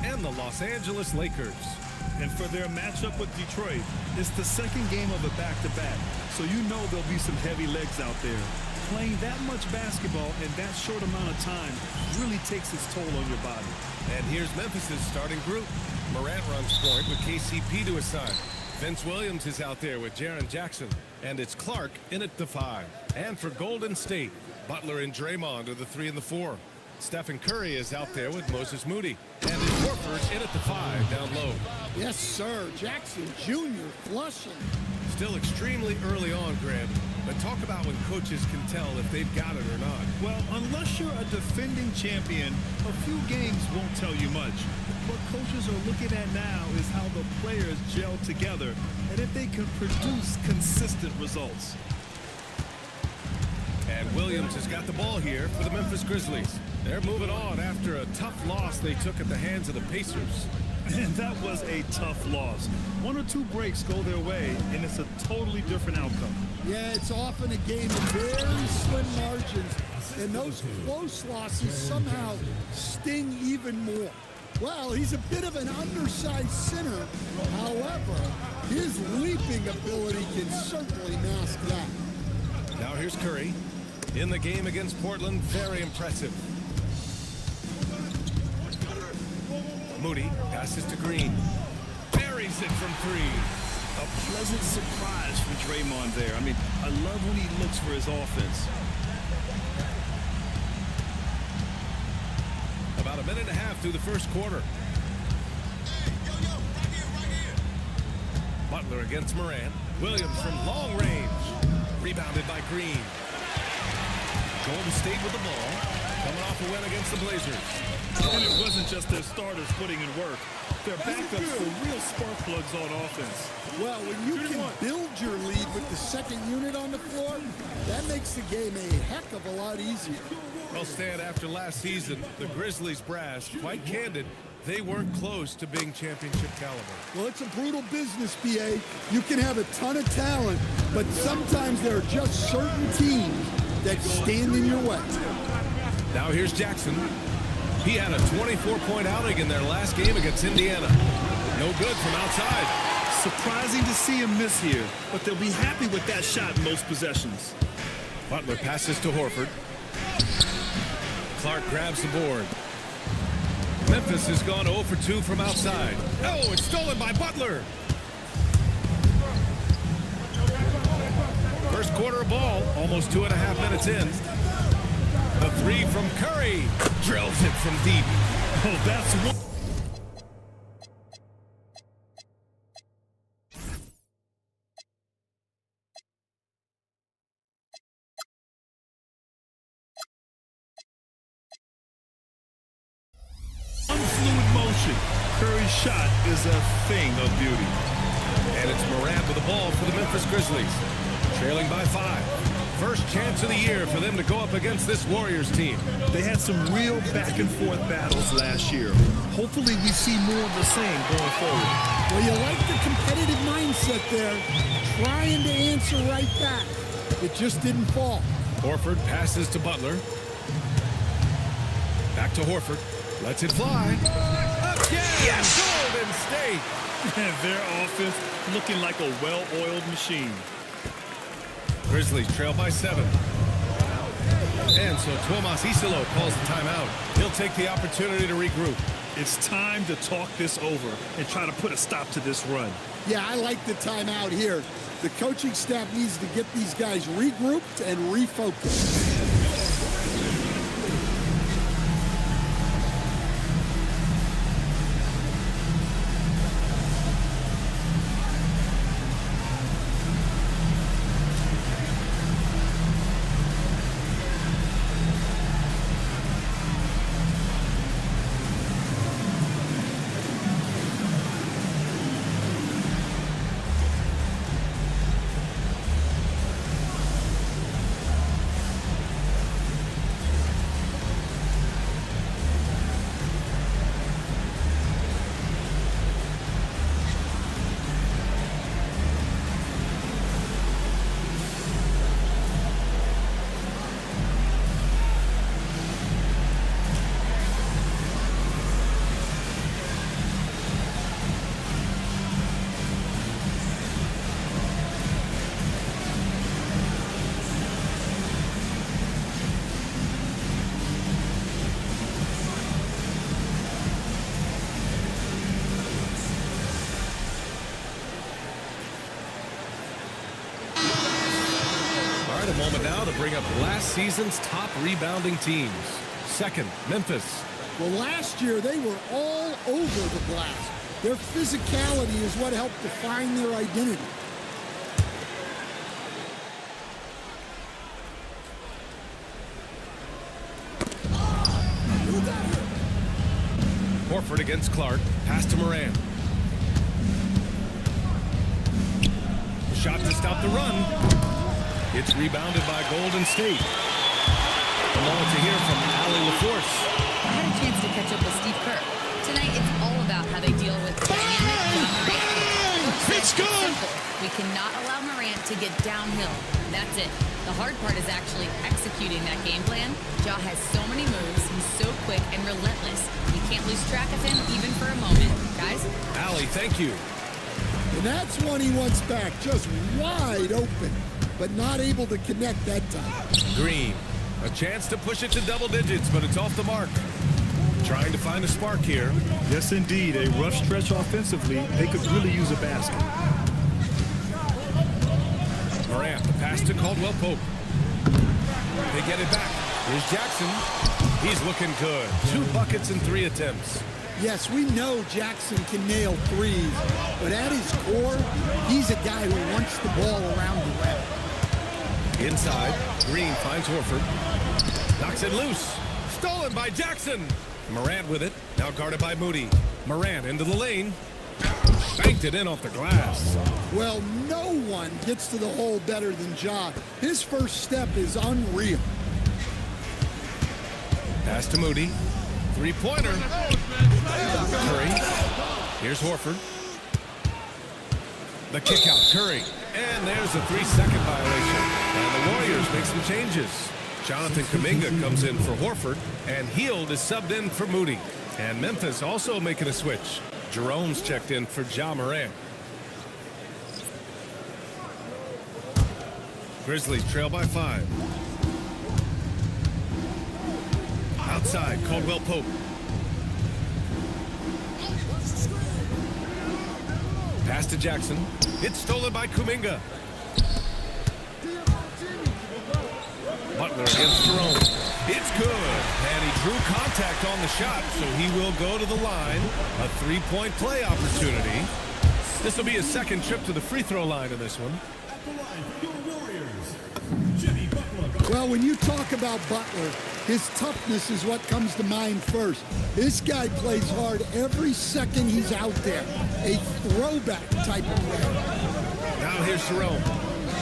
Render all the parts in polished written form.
and the Los Angeles Lakers. And for their matchup with Detroit, it's the second game of a back-to-back, so you know there'll be some heavy legs out there. Playing that much basketball in that short amount of time really takes its toll on your body. And here's Memphis' starting group. Morant runs point with KCP to his side. Vince Williams is out there with Jaren Jackson. And it's Clark in at the 5. And for Golden State, Butler and Draymond are the 3 and the 4. Stephen Curry is out there with Moses Moody. And it's Horford in at the 5 down low. Yes, sir. Jackson Jr. flushing. Still extremely early on, Graham. But talk about when coaches can tell if they've got it or not. Well, unless you're a defending champion, a few games won't tell you much. What coaches are looking at now is how the players gel together and if they can produce consistent results. And Williams has got the ball here for the Memphis Grizzlies. They're moving on after a tough loss they took at the hands of the Pacers. And that was a tough loss. 1 or 2 breaks go their way, and it's a totally different outcome. Yeah, it's often a game of very slim margins, and those close losses somehow sting even more. Well, he's a bit of an undersized center. However, his leaping ability can certainly mask that. Now here's Curry. In the game against Portland, very impressive. Moody passes to Green. Buries it from 3. A pleasant surprise from Draymond there. I mean, I love when he looks for his offense. About a minute and a half through the first quarter. Butler against Morant. Williams from long range. Rebounded by Green. Golden State with the ball. Coming off a win against the Blazers. And it wasn't just their starters putting in work. Their backups were real spark plugs on offense. Well, when you can build your lead with the second unit on the floor, that makes the game a heck of a lot easier. Well, Stan, after last season, the Grizzlies brass, quite candid, they weren't close to being championship caliber. Well, it's a brutal business, BA. You can have a ton of talent, but sometimes there are just certain teams that stand in your way. Now here's Jackson. He had a 24-point outing in their last game against Indiana. No good from outside. Surprising to see him miss here, but they'll be happy with that shot in most possessions. Butler passes to Horford. Clark grabs the board. Memphis has gone 0 for 2 from outside. Oh, it's stolen by Butler. First quarter of ball, almost 2.5 minutes in. The 3 from Curry. Drills it from deep. Oh, that's one. Unfluid motion. Curry's shot is a thing of beauty. And it's Morant with the ball for the Memphis Grizzlies. Trailing by 5. First chance of the year for them to go up against this Warriors team. They had some real back-and-forth battles last year. Hopefully we see more of the same going forward. Well, you like the competitive mindset there, trying to answer right back. It just didn't fall. Horford passes to Butler. Back to Horford. Lets it fly. Again! Yes! Golden State! And their offense looking like a well-oiled machine. Grizzlies trail by 7. And so Tomas Isolo calls the timeout. He'll take the opportunity to regroup. It's time to talk this over and try to put a stop to this run. Yeah, I like the timeout here. The coaching staff needs to get these guys regrouped and refocused. bring up last season's top rebounding teams. Second, Memphis. Well, last year they were all over the glass. Their physicality is what helped define their identity. Horford against Clark. Pass to Moran. Shot to stop the run. It's rebounded by Golden State. The moment to hear from Allie LaForce. I had a chance to catch up with Steve Kerr. Tonight, it's all about how they deal with dynamic John Morant. It's good. Simple. We cannot allow Morant to get downhill. That's it. The hard part is actually executing that game plan. Ja has so many moves. He's so quick and relentless. You can't lose track of him even for a moment. Guys? Allie, thank you. And that's one he wants back, just wide open, but not able to connect that time. Green. A chance to push it to double digits, but it's off the mark. Trying to find a spark here. Yes, indeed. A rough stretch offensively. They could really use a basket. Morant, the pass to Caldwell Pope. They get it back. Here's Jackson. He's looking good. 2 buckets in 3 attempts. Yes, we know Jackson can nail threes, but at his core, he's a guy who wants the ball around the rim. Inside, Green finds Horford. Knocks it loose. Stolen by Jackson. Morant with it. Now guarded by Moody. Morant into the lane. Banked it in off the glass. Well, no one gets to the hole better than Ja. His first step is unreal. Pass to Moody. 3-pointer. Curry. Here's Horford. The kick out. Curry. And there's a 3-second violation. And the Warriors make some changes. Jonathan Kuminga comes in for Horford. And Hield is subbed in for Moody. And Memphis also making a switch. Jerome's checked in for Ja Morant. Grizzlies trail by 5. Outside, Caldwell Pope. Pass to Jackson. It's stolen by Kuminga. Butler against Jerome. It's good. And he drew contact on the shot, so he will go to the line. A 3-point play opportunity. This will be his second trip to the free throw line in this one. Well, when you talk about Butler, his toughness is what comes to mind first. This guy plays hard every second he's out there. A throwback type of player. Now here's Jerome.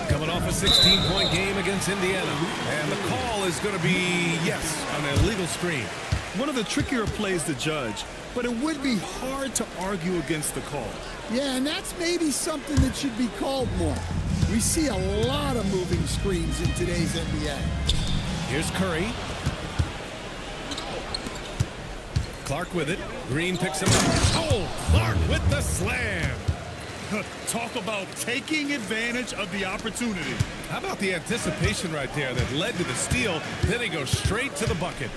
Coming off a 16-point game against Indiana. And the call is going to be, yes, an illegal screen. One of the trickier plays to judge, but it would be hard to argue against the call. Yeah, and that's maybe something that should be called more. We see a lot of moving screens in today's NBA. Here's Curry. Clark with it. Green picks him up. Oh, Clark with the slam. Talk about taking advantage of the opportunity. How about the anticipation right there that led to the steal? Then he goes straight to the bucket.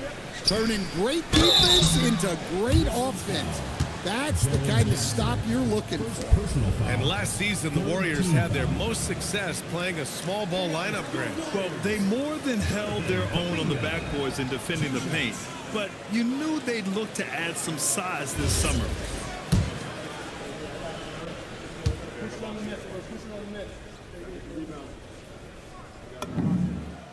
Turning great defense into great offense. That's the kind of stop you're looking for. And last season, the Warriors had their most success playing a small ball lineup, Grant. Well, they more than held their own on the backboards in defending the paint. But you knew they'd look to add some size this summer.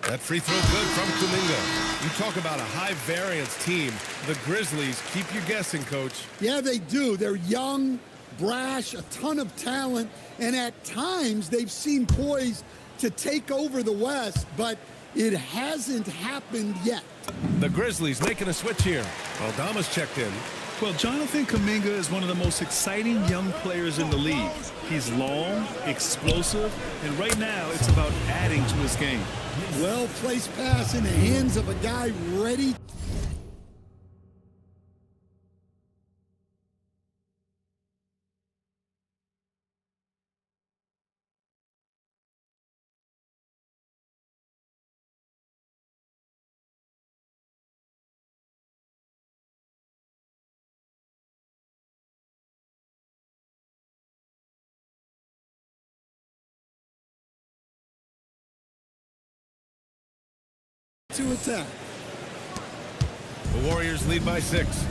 That free throw good from Kuminga. You talk about a high-variance team. The Grizzlies keep you guessing, Coach. Yeah, they do. They're young, brash, a ton of talent, and at times they've seemed poised to take over the West, but it hasn't happened yet. The Grizzlies making a switch here. Aldama's checked in. Well, Jonathan Kuminga is one of the most exciting young players in the league. He's long, explosive, and right now it's about adding to his game. Well-placed pass in the hands of a guy ready to attack. The Warriors lead by 6.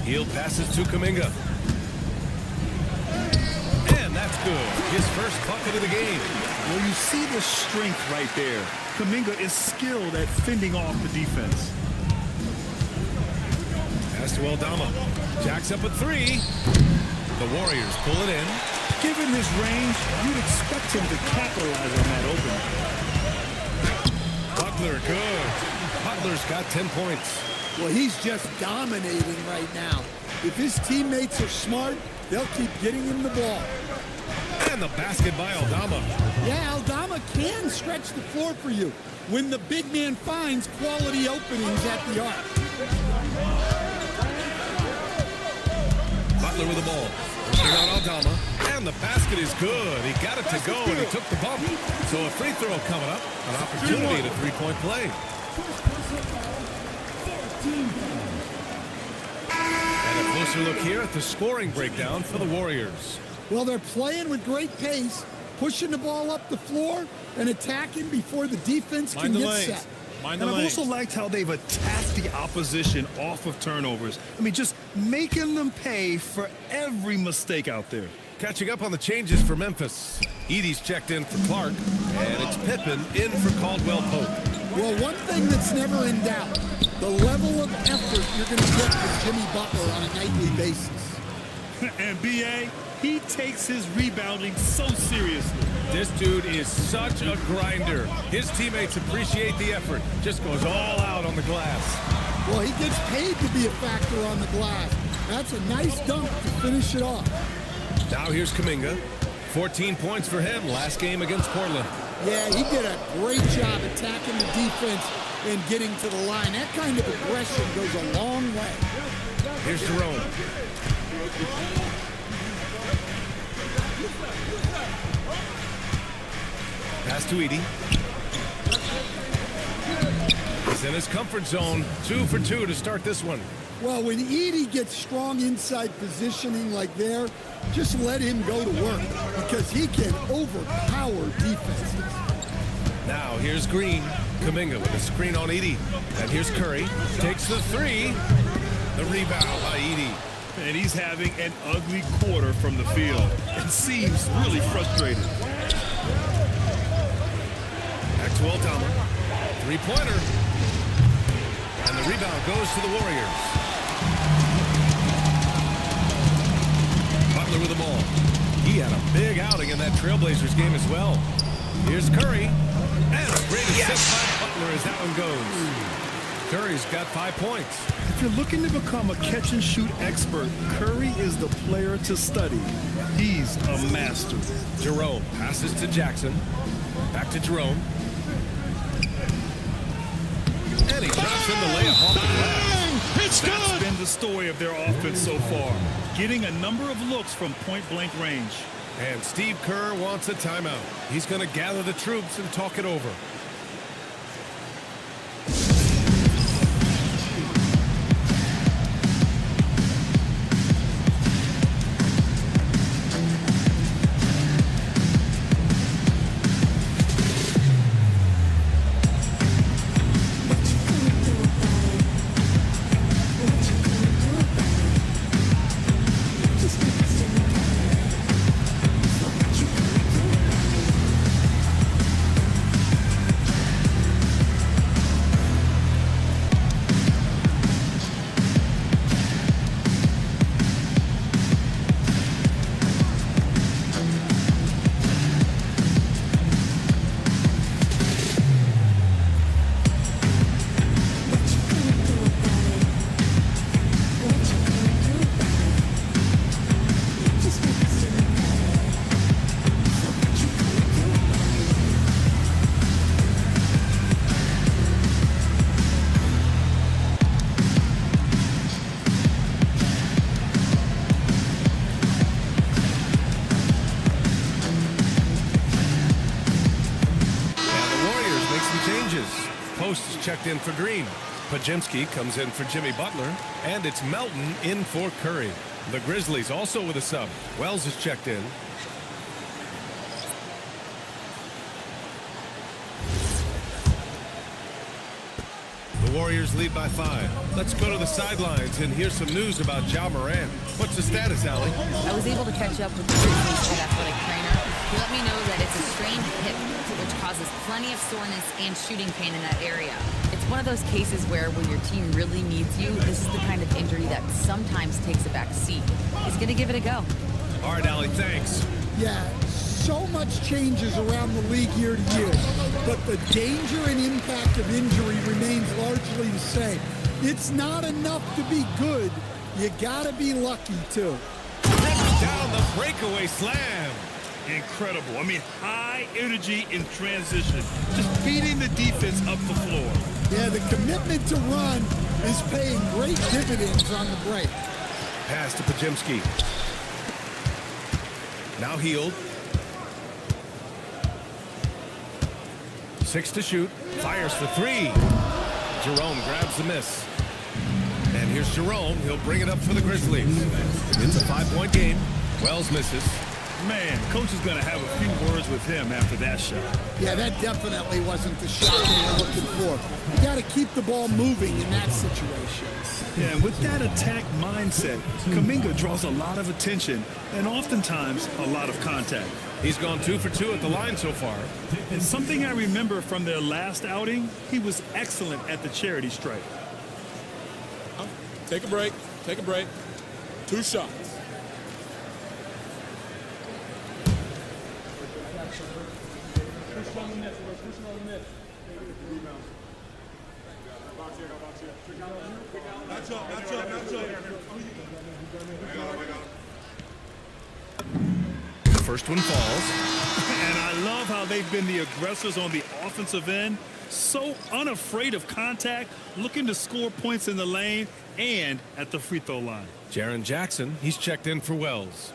Heel passes to Kuminga. And that's good. His first bucket of the game. Well, you see the strength right there. Kuminga is skilled at fending off the defense. Pass to Aldama. Jacks up a 3. The Warriors pull it in. Given his range, you'd expect him to capitalize on that opening. Butler, good. Butler's got 10 points. Well, he's just dominating right now. If his teammates are smart, they'll keep getting him the ball. And the basket by Aldama. Yeah, Aldama can stretch the floor for you when the big man finds quality openings at the arc. Butler with the ball. Working on Aldama. And the basket is good. He got it to go, and he took the bump. So a free throw coming up. An opportunity at a three-point play. And a closer look here at the scoring breakdown for the Warriors. Well, they're playing with great pace, pushing the ball up the floor and attacking before the defense can get set. And I've also liked how they've attacked the opposition off of turnovers. I mean, just making them pay for every mistake out there. Catching up on the changes for Memphis. Edey's checked in for Clark, and it's Pippen in for Caldwell Pope. Well, one thing that's never in doubt, the level of effort you're going to get from Jimmy Butler on a nightly basis. And B.A., he takes his rebounding so seriously. This dude is such a grinder. His teammates appreciate the effort. Just goes all out on the glass. Well, he gets paid to be a factor on the glass. That's a nice dunk to finish it off. Now here's Kuminga. 14 points for him last game against Portland. Yeah, he did a great job attacking the defense and getting to the line. That kind of aggression goes a long way. Here's Jerome. Pass to Edey. He's in his comfort zone. 2 for 2 to start this one. Well, when Edey gets strong inside positioning like there, just let him go to work because he can overpower defenses. Now here's Green. Kuminga with a screen on Edey. And here's Curry. Takes the 3. The rebound by Edey. And he's having an ugly quarter from the field. It seems really frustrated. Back to Aldama. Three-pointer. And the rebound goes to the Warriors. Butler with the ball. He had a big outing in that Trailblazers game as well. Here's Curry. And a great assist by Butler as that one goes. Curry's got 5 points. If you're looking to become a catch-and-shoot expert, Curry is the player to study. He's a master. Jerome passes to Jackson. Back to Jerome. And he drops in the layup off the glass. That's been the story of their offense so far, getting a number of looks from point-blank range. And Steve Kerr wants a timeout. He's going to gather the troops and talk it over. Post is checked in for Green. Pajemski comes in for Jimmy Butler. And it's Melton in for Curry. The Grizzlies also with a sub. Wells is checked in. Warriors lead by 5. Let's go to the sidelines and hear some news about Ja Morant. What's the status, Allie? I was able to catch up with the Grizzlies head athletic trainer. He let me know that it's a strained hip, which causes plenty of soreness and shooting pain in that area. It's one of those cases where when your team really needs you, this is the kind of injury that sometimes takes a back seat. He's going to give it a go. All right, Allie, thanks. Yeah, so much changes around the league year to year, but the danger and impact of injury remains largely the same. It's not enough to be good. You gotta be lucky, too. Rips down the breakaway slam. Incredible. I mean, high energy in transition. Just feeding the defense up the floor. Yeah, the commitment to run is paying great dividends on the break. Pass to Pajemski. Now healed. 6 to shoot. Fires for 3. Jerome grabs the miss. And here's Jerome. He'll bring it up for the Grizzlies. It's a 5-point game. Wells misses. Man, coach is going to have a few words with him after that shot. Yeah, that definitely wasn't the shot they were looking for. You got to keep the ball moving in that situation. Yeah, and with that attack mindset, Kuminga draws a lot of attention and oftentimes a lot of contact. He's gone 2 for 2 at the line so far. And something I remember from their last outing, he was excellent at the charity stripe. Take a break. Take a break. 2 shots. First one falls. And I love how they've been the aggressors on the offensive end. So unafraid of contact, looking to score points in the lane and at the free throw line. Jaren Jackson, he's checked in for Wells.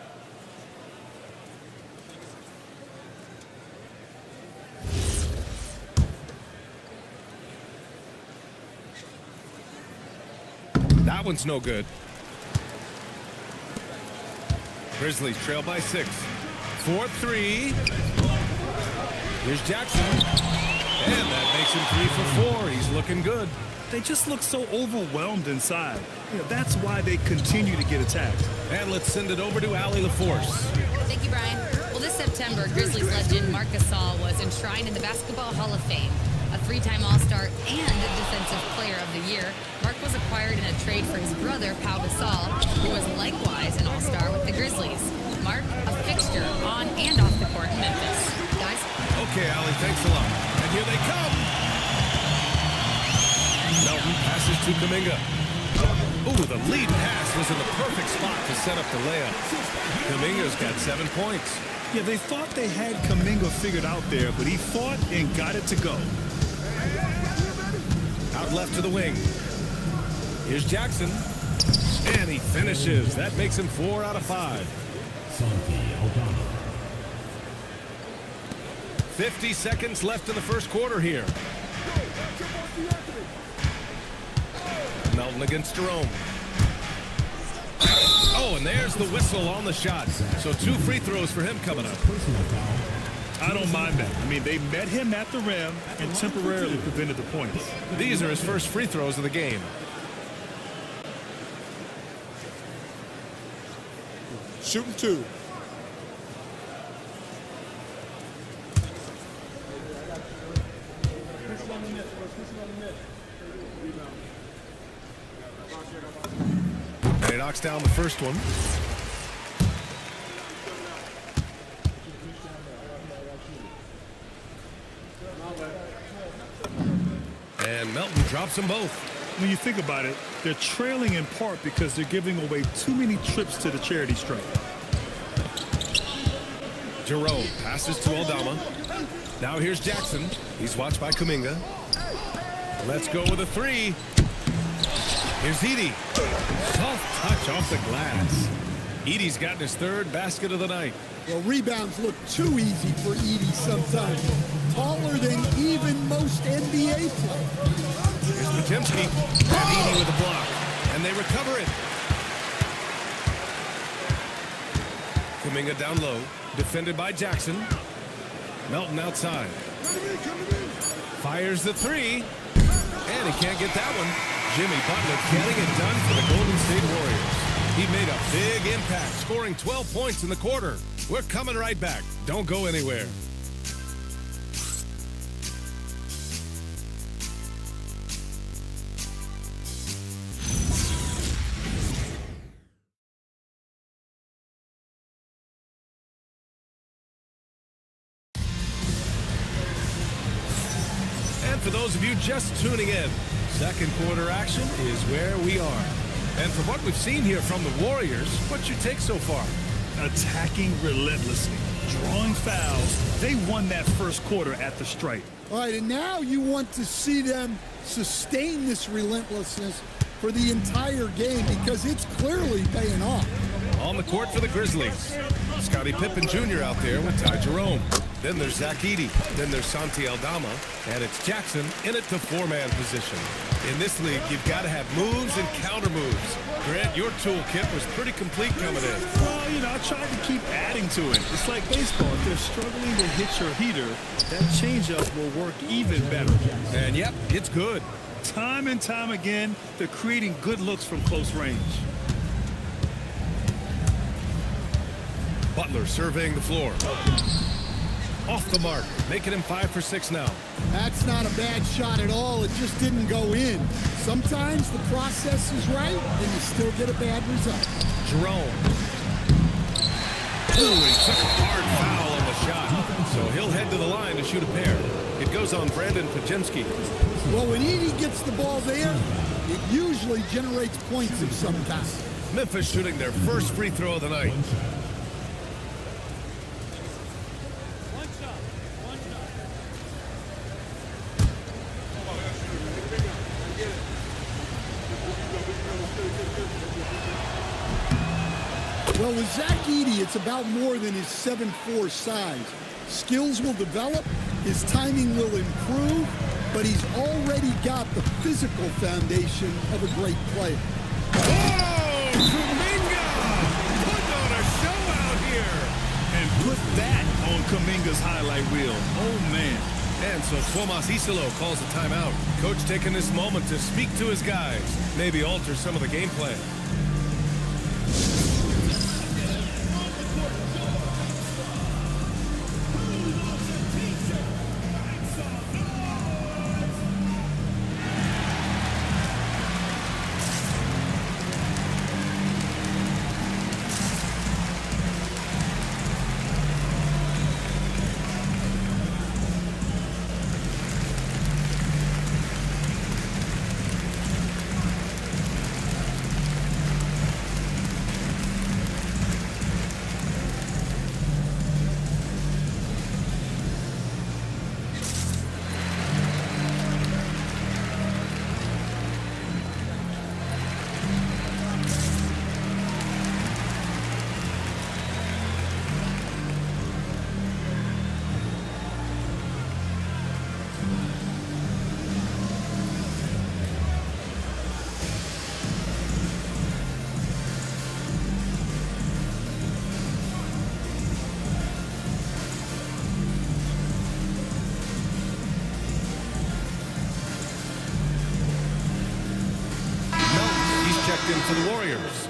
That one's no good. Grizzlies trail by 6. 4-3. Here's Jackson. And that makes him 3 for 4. He's looking good. They just look so overwhelmed inside. You know, that's why they continue to get attacked. And let's send it over to Allie LaForce. Thank you, Brian. Well, this September, Grizzlies legend Marc Gasol was enshrined in the Basketball Hall of Fame. A 3-time All-Star and Defensive Player of the Year, Marc was acquired in a trade for his brother, Pau Gasol, who was likewise an All-Star with the Grizzlies. Marc, a fixture on and off the court in Memphis. Guys? Okay, Allie, thanks a lot. And here they come. Melton passes to Kuminga. Ooh, the lead pass was in the perfect spot to set up the layup. Kuminga's got 7 points. Yeah, they thought they had Kuminga figured out there, but he fought and got it to go. Out left to the wing. Here's Jackson. And he finishes. That makes him 4 out of 5. 50 seconds left in the first quarter here. Melton against Jerome. Oh, and there's the whistle on the shot. So 2 free throws for him coming up. I don't mind that. I mean, they met him at the rim and temporarily prevented the points. These are his first free throws of the game. Shooting 2. And he knocks down the first one. And Melton drops them both. When you think about it, they're trailing in part because they're giving away too many trips to the charity stripe. Jerome passes to Aldama. Now here's Jackson. He's watched by Kuminga. Let's go with a 3. Here's Edey. Soft touch off the glass. Edey's gotten his 3rd basket of the night. Well, rebounds look too easy for Edey sometimes. Taller than even most NBA players. Here's Pajemski. And Edey with a block. And they recover it. Kuminga down low. Defended by Jackson. Melton outside. Fires the 3. And he can't get that one. Jimmy Butler getting it done for the Golden State Warriors. He made a big impact, scoring 12 points in the quarter. We're coming right back. Don't go anywhere. And for those of you just tuning in, second quarter action is where we are. And from what we've seen here from the Warriors, what's your take so far? Attacking relentlessly, drawing fouls. They won that first quarter at the stripe. All right, and now you want to see them sustain this relentlessness for the entire game because it's clearly paying off. On the court for the Grizzlies, Scottie Pippen Jr. out there with Ty Jerome. Then there's Zach Edey. Then there's Santi Aldama. And it's Jackson in at the four-man position. In this league, you've got to have moves and counter moves. Grant, your toolkit was pretty complete coming in. Well, you know, I tried to keep adding to it. It's like baseball. If they're struggling to hit your heater, that changeup will work even better. And yep, it's good. Time and time again, they're creating good looks from close range. Butler surveying the floor. Off the mark, making him 5 for 6 now. That's not a bad shot at all. It just didn't go in. Sometimes the process is right, and you still get a bad result. Jerome. Ooh, he took a hard foul on the shot. So he'll head to the line to shoot a pair. It goes on Brandon Pajemski. Well, when Edey gets the ball there, it usually generates points of some kind. Memphis shooting their first free throw of the night. Well, with Zach Edey, it's about more than his 7'4" size. Skills will develop, his timing will improve, but he's already got the physical foundation of a great player. Oh, Kuminga! Putting on a show out here! And put that on Kuminga's highlight reel. Oh, man. And so Tomas Isolo calls a timeout. Coach taking this moment to speak to his guys, maybe alter some of the game plan. In for the Warriors.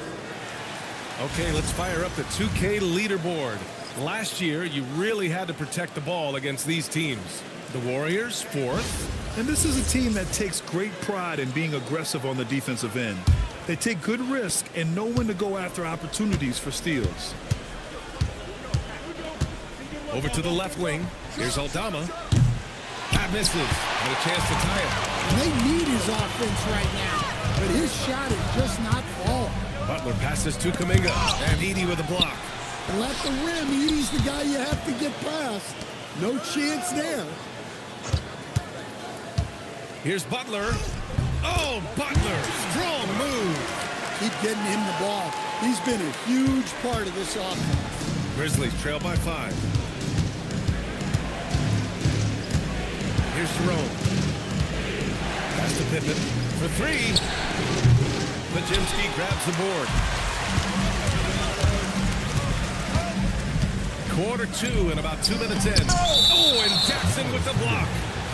Okay, let's fire up the 2K leaderboard. Last year, you really had to protect the ball against these teams. The Warriors, 4th. And this is a team that takes great pride in being aggressive on the defensive end. They take good risk and know when to go after opportunities for steals. Over to the left wing. Here's Aldama. That misses. And a chance to tie it. And they need his offense right now. But his shot is just not falling. Butler passes to Kuminga. And Edey with a block. And at the rim, Edey's the guy you have to get past. No chance there. Here's Butler. Oh, Butler. Strong move. Keep getting him the ball. He's been a huge part of this offense. Grizzlies trail by 5. Here's Jerome. Pass to Pippen. For 3. Pajemski grabs the board. Quarter 2 and about 2 minutes in. Oh, and Jackson with the block.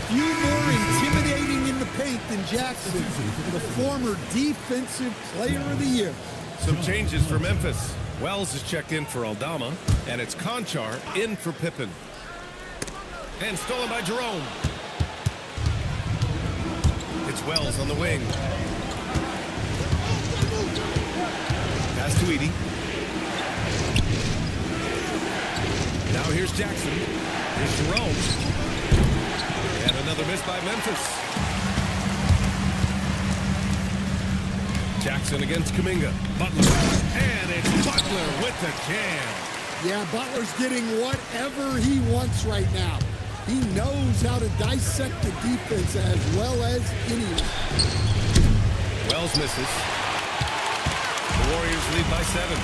Few more intimidating in the paint than Jackson, the former Defensive Player of the Year. Some changes for Memphis. Wells is checked in for Aldama, and it's Conchar in for Pippen. And stolen by Jerome. It's Wells on the wing. Pass to Edey. Now here's Jackson. Here's Jerome. And another miss by Memphis. Jackson against Kuminga. Butler. And it's Butler with the jam. Yeah, Butler's getting whatever he wants right now. He knows how to dissect the defense as well as anyone. Wells misses. The Warriors lead by 7.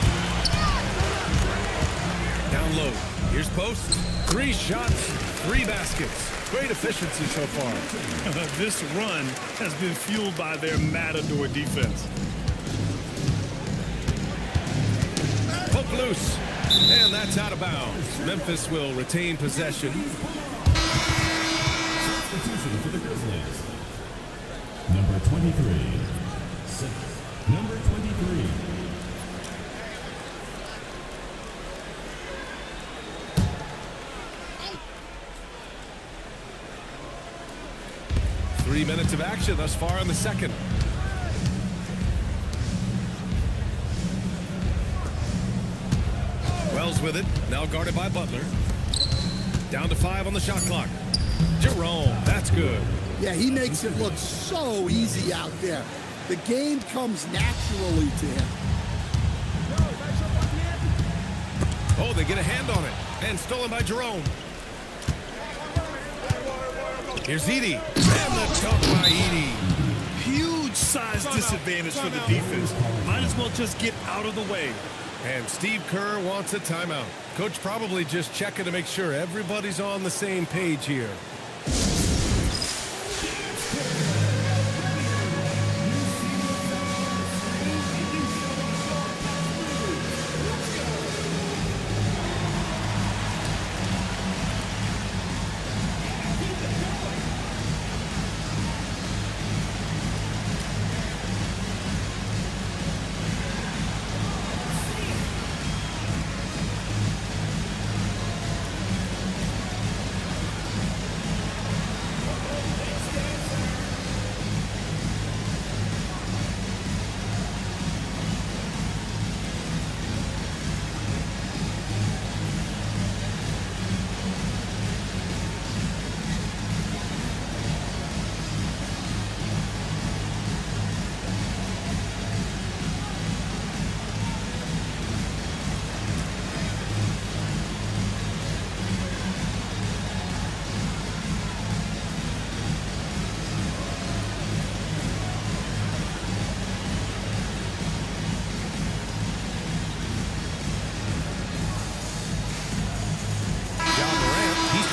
Down low. Here's Post. 3 shots, 3 baskets. Great efficiency so far. This run has been fueled by their matador defense. Poke loose. And that's out of bounds. Memphis will retain possession. Substitution for the Grizzlies. Number 23. Seth. Number 23. Three minutes of action thus far in the second. Wells with it. Now guarded by Butler. Down to 5 on the shot clock. Jerome. That's good. Yeah, he makes it look so easy out there. The game comes naturally to him. Oh, they get a hand on it. And stolen by Jerome. Here's Edey. And the dunk by Edey. Huge size disadvantage for the defense. Might as well just get out of the way. And Steve Kerr wants a timeout. Coach probably just checking to make sure everybody's on the same page here.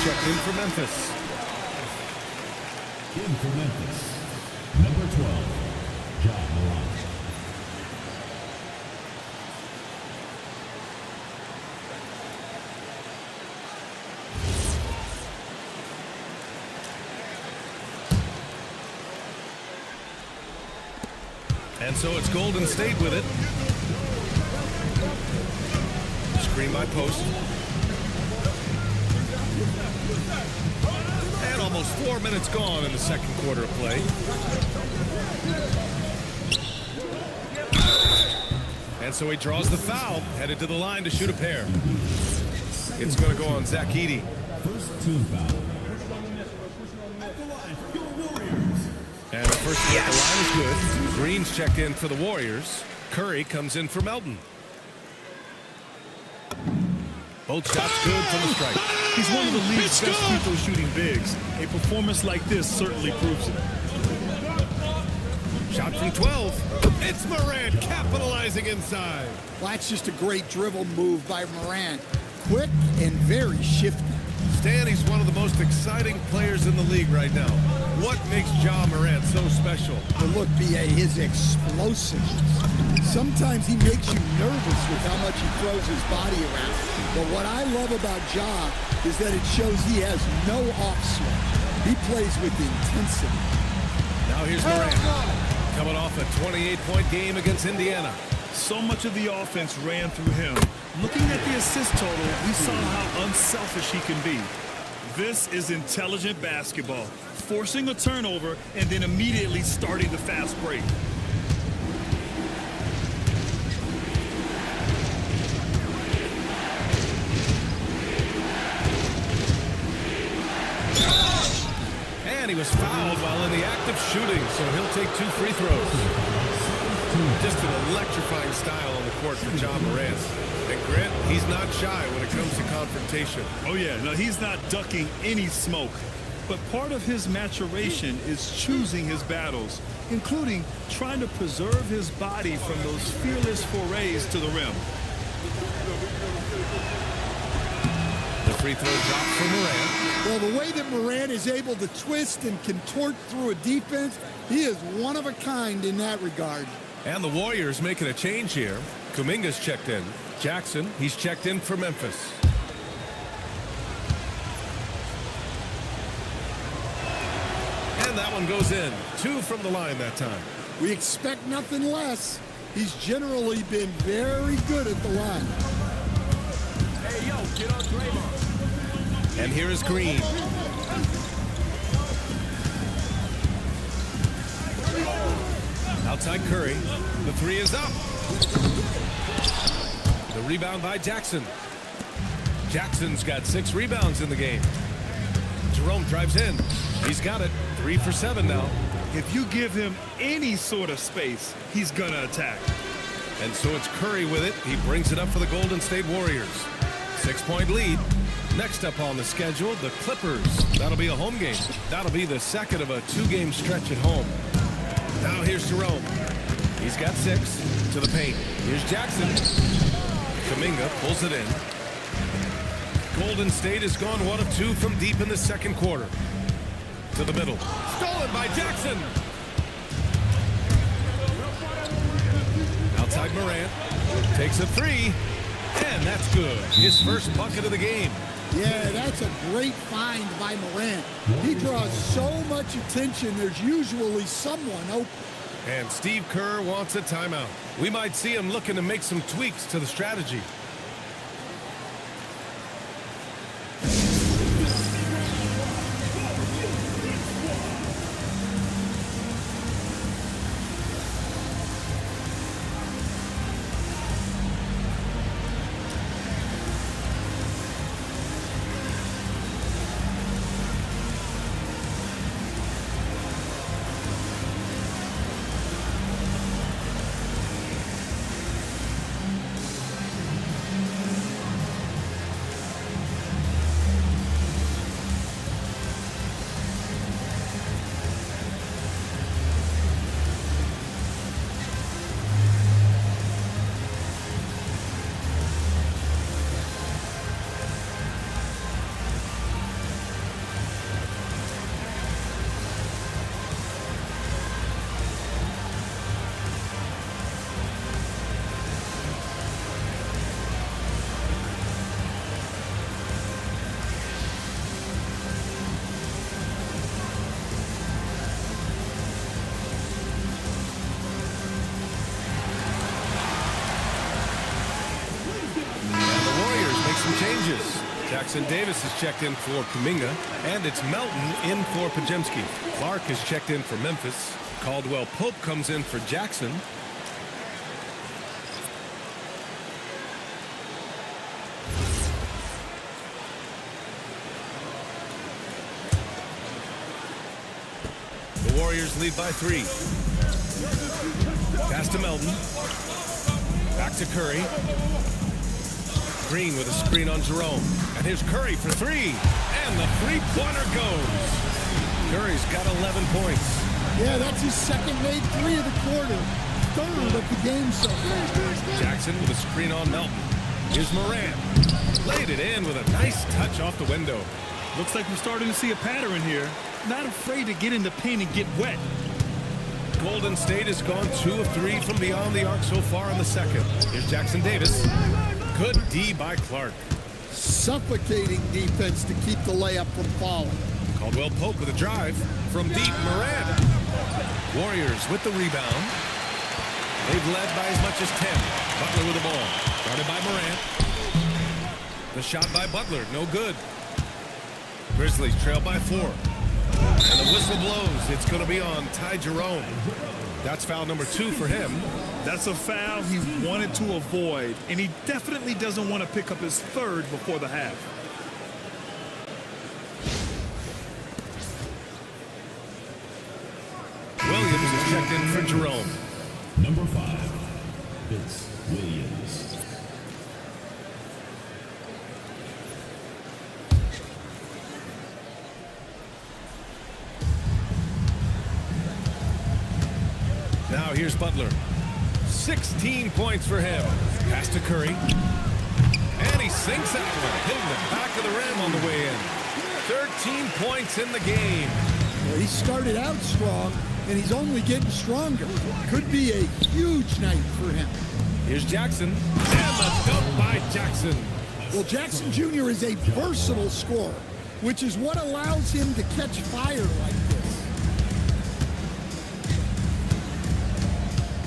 Checked in for Memphis. In for Memphis. Number 12. Ja Morant. And so it's Golden State with it. Screen by Post. And almost 4 minutes gone in the second quarter of play. And so he draws the foul, headed to the line to shoot a pair. It's going to go on Zach Edey. First team foul. And the first one at the line is good. Green's checked in for the Warriors. Curry comes in for Melton. Both shots good from the strike. He's one of the league's best free throw shooting bigs. A performance like this certainly proves it. Shot from 12. It's Morant capitalizing inside. Well, that's just a great dribble move by Morant. Quick and very shifty. Stan, he's one of the most exciting players in the league right now. What makes Ja Morant so special? But look, B.A., his explosiveness. Sometimes he makes you nervous with how much he throws his body around. But what I love about Ja is that it shows he has no off switch. He plays with intensity. Now here's Morant. Coming off a 28-point game against Indiana. So much of the offense ran through him. Looking at the assist total, we saw how unselfish he can be. This is intelligent basketball. Forcing a turnover and then immediately starting the fast break. And he was fouled while in the act of shooting, so he'll take 2 free throws. Just an electrifying style on the court for John Morant. And Grant, he's not shy when it comes to confrontation. Oh yeah, no, he's not ducking any smoke. But part of his maturation is choosing his battles, including trying to preserve his body from those fearless forays to the rim. The free throw drop for Morant. Well, the way that Morant is able to twist and contort through a defense, he is one of a kind in that regard. And the Warriors making a change here. Kuminga's checked in. Jackson, he's checked in for Memphis. And that one goes in. 2 from the line that time. We expect nothing less. He's generally been very good at the line. Hey, yo, get on Draymond. And here is Green. Outside Curry. The 3 is up. The rebound by Jackson. Jackson's got 6 rebounds in the game. Jerome drives in. He's got it. 3 for 7 now. If you give him any sort of space, he's gonna attack. And so it's Curry with it. He brings it up for the Golden State Warriors. 6-point lead. Next up on the schedule, the Clippers. That'll be a home game. That'll be the second of a 2-game stretch at home. Now here's Jerome. He's got 6 to the paint. Here's Jackson. Kuminga pulls it in. Golden State has gone 1 of 2 from deep in the second quarter. To the middle. Stolen by Jackson. Outside Morant. Takes a 3. And that's good. His first bucket of the game. Yeah, that's a great find by Morant. He draws so much attention, there's usually someone open. And Steve Kerr wants a timeout. We might see him looking to make some tweaks to the strategy. Changes. Jackson Davis is checked in for Kuminga, and it's Melton in for Pajemski. Clark is checked in for Memphis. Caldwell Pope comes in for Jackson. The Warriors lead by 3. Pass to Melton. Back to Curry. Green with a screen on Jerome. And here's Curry for 3. And the three-pointer goes. Curry's got 11 points. Yeah, that's his second made 3 of the quarter. Third of the game so far. Jackson with a screen on Melton. Here's Morant. Laid it in with a nice touch off the window. Looks like we're starting to see a pattern here. Not afraid to get in the paint and get wet. Golden State has gone 2 of 3 from beyond the arc so far in the second. Here's Jackson Davis. Good D by Clark. Suffocating defense to keep the layup from falling. Caldwell Pope with a drive from deep. Morant. Warriors with the rebound. They've led by as much as 10. Butler with the ball. Guarded by Morant. The shot by Butler, no good. Grizzlies trail by 4. And the whistle blows. It's going to be on Ty Jerome. That's foul number 2 for him. That's a foul he wanted to avoid, and he definitely doesn't want to pick up his 3rd before the half. Williams is checked in for Jerome. Number 5, Vince Williams. Now here's Butler. 16 points for him. Pass to Curry. And he sinks that one, hitting the back of the rim on the way in. 13 points in the game. Well, he started out strong, and he's only getting stronger. Could be a huge night for him. Here's Jackson. And the dunk by Jackson. Well, Jackson Jr. is a versatile scorer, which is what allows him to catch fire like this.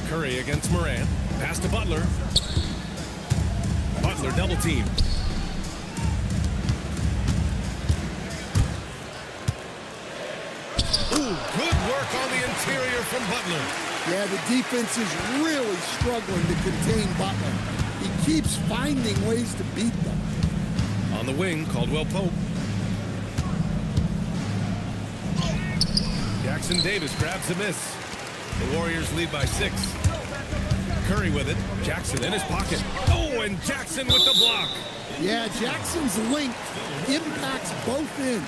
Curry against Morant. Pass to Butler. Butler double team. Ooh, good work on the interior from Butler. Yeah, the defense is really struggling to contain Butler. He keeps finding ways to beat them. On the wing, Caldwell Pope. Jackson Davis grabs the miss. The Warriors lead by 6. Curry with it. Jackson in his pocket. Oh, and Jackson with the block. Yeah, Jackson's length impacts both ends.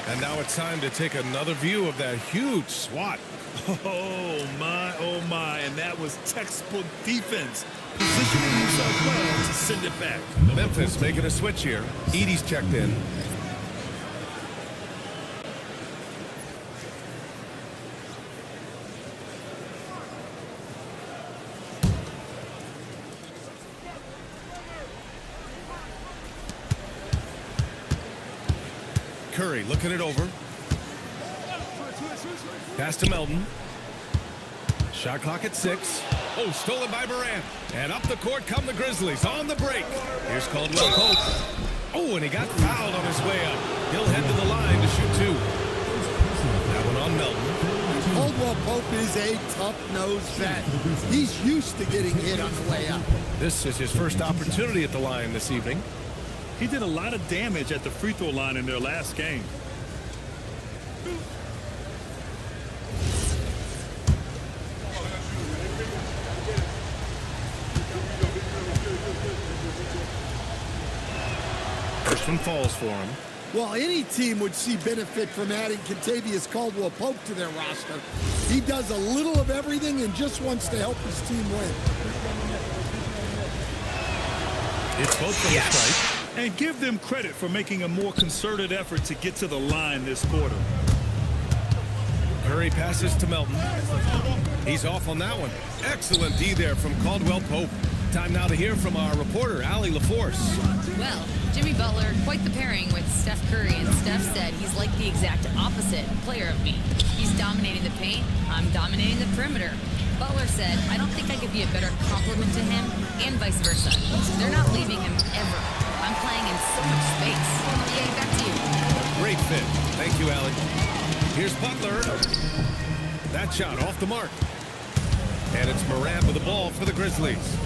And now it's time to take another view of that huge swat. Oh, my. And that was textbook defense. Positioning himself well to send it back. Memphis making a switch here. Edey's checked in. Curry looking it over. Pass to Melton. Shot clock at 6. Oh, stolen by Morant. And up the court come the Grizzlies on the break. Here's Caldwell Pope. Oh, and he got fouled on his way up. He'll head to the line to shoot 2. That one on Melton. Caldwell Pope is a tough-nosed vet. He's used to getting hit on the way up. This is his first opportunity at the line this evening. He did a lot of damage at the free throw line in their last game. First one falls for him. Well, any team would see benefit from adding Kentavious Caldwell Pope to their roster. He does a little of everything and just wants to help his team win. It's both from the strike. And give them credit for making a more concerted effort to get to the line this quarter. Curry passes to Melton. He's off on that one. Excellent D there from Caldwell Pope. Time now to hear from our reporter, Allie LaForce. Well, Jimmy Butler, quite the pairing with Steph Curry, and Steph said he's like the exact opposite player of me. He's dominating the paint, I'm dominating the perimeter. Butler said, I don't think I could be a better complement to him, and vice versa. They're not leaving him ever. I'm playing in so much space. Yay, back to you. Great fit. Thank you, Allie. Here's Butler. That shot off the mark. And it's Morant with the ball for the Grizzlies.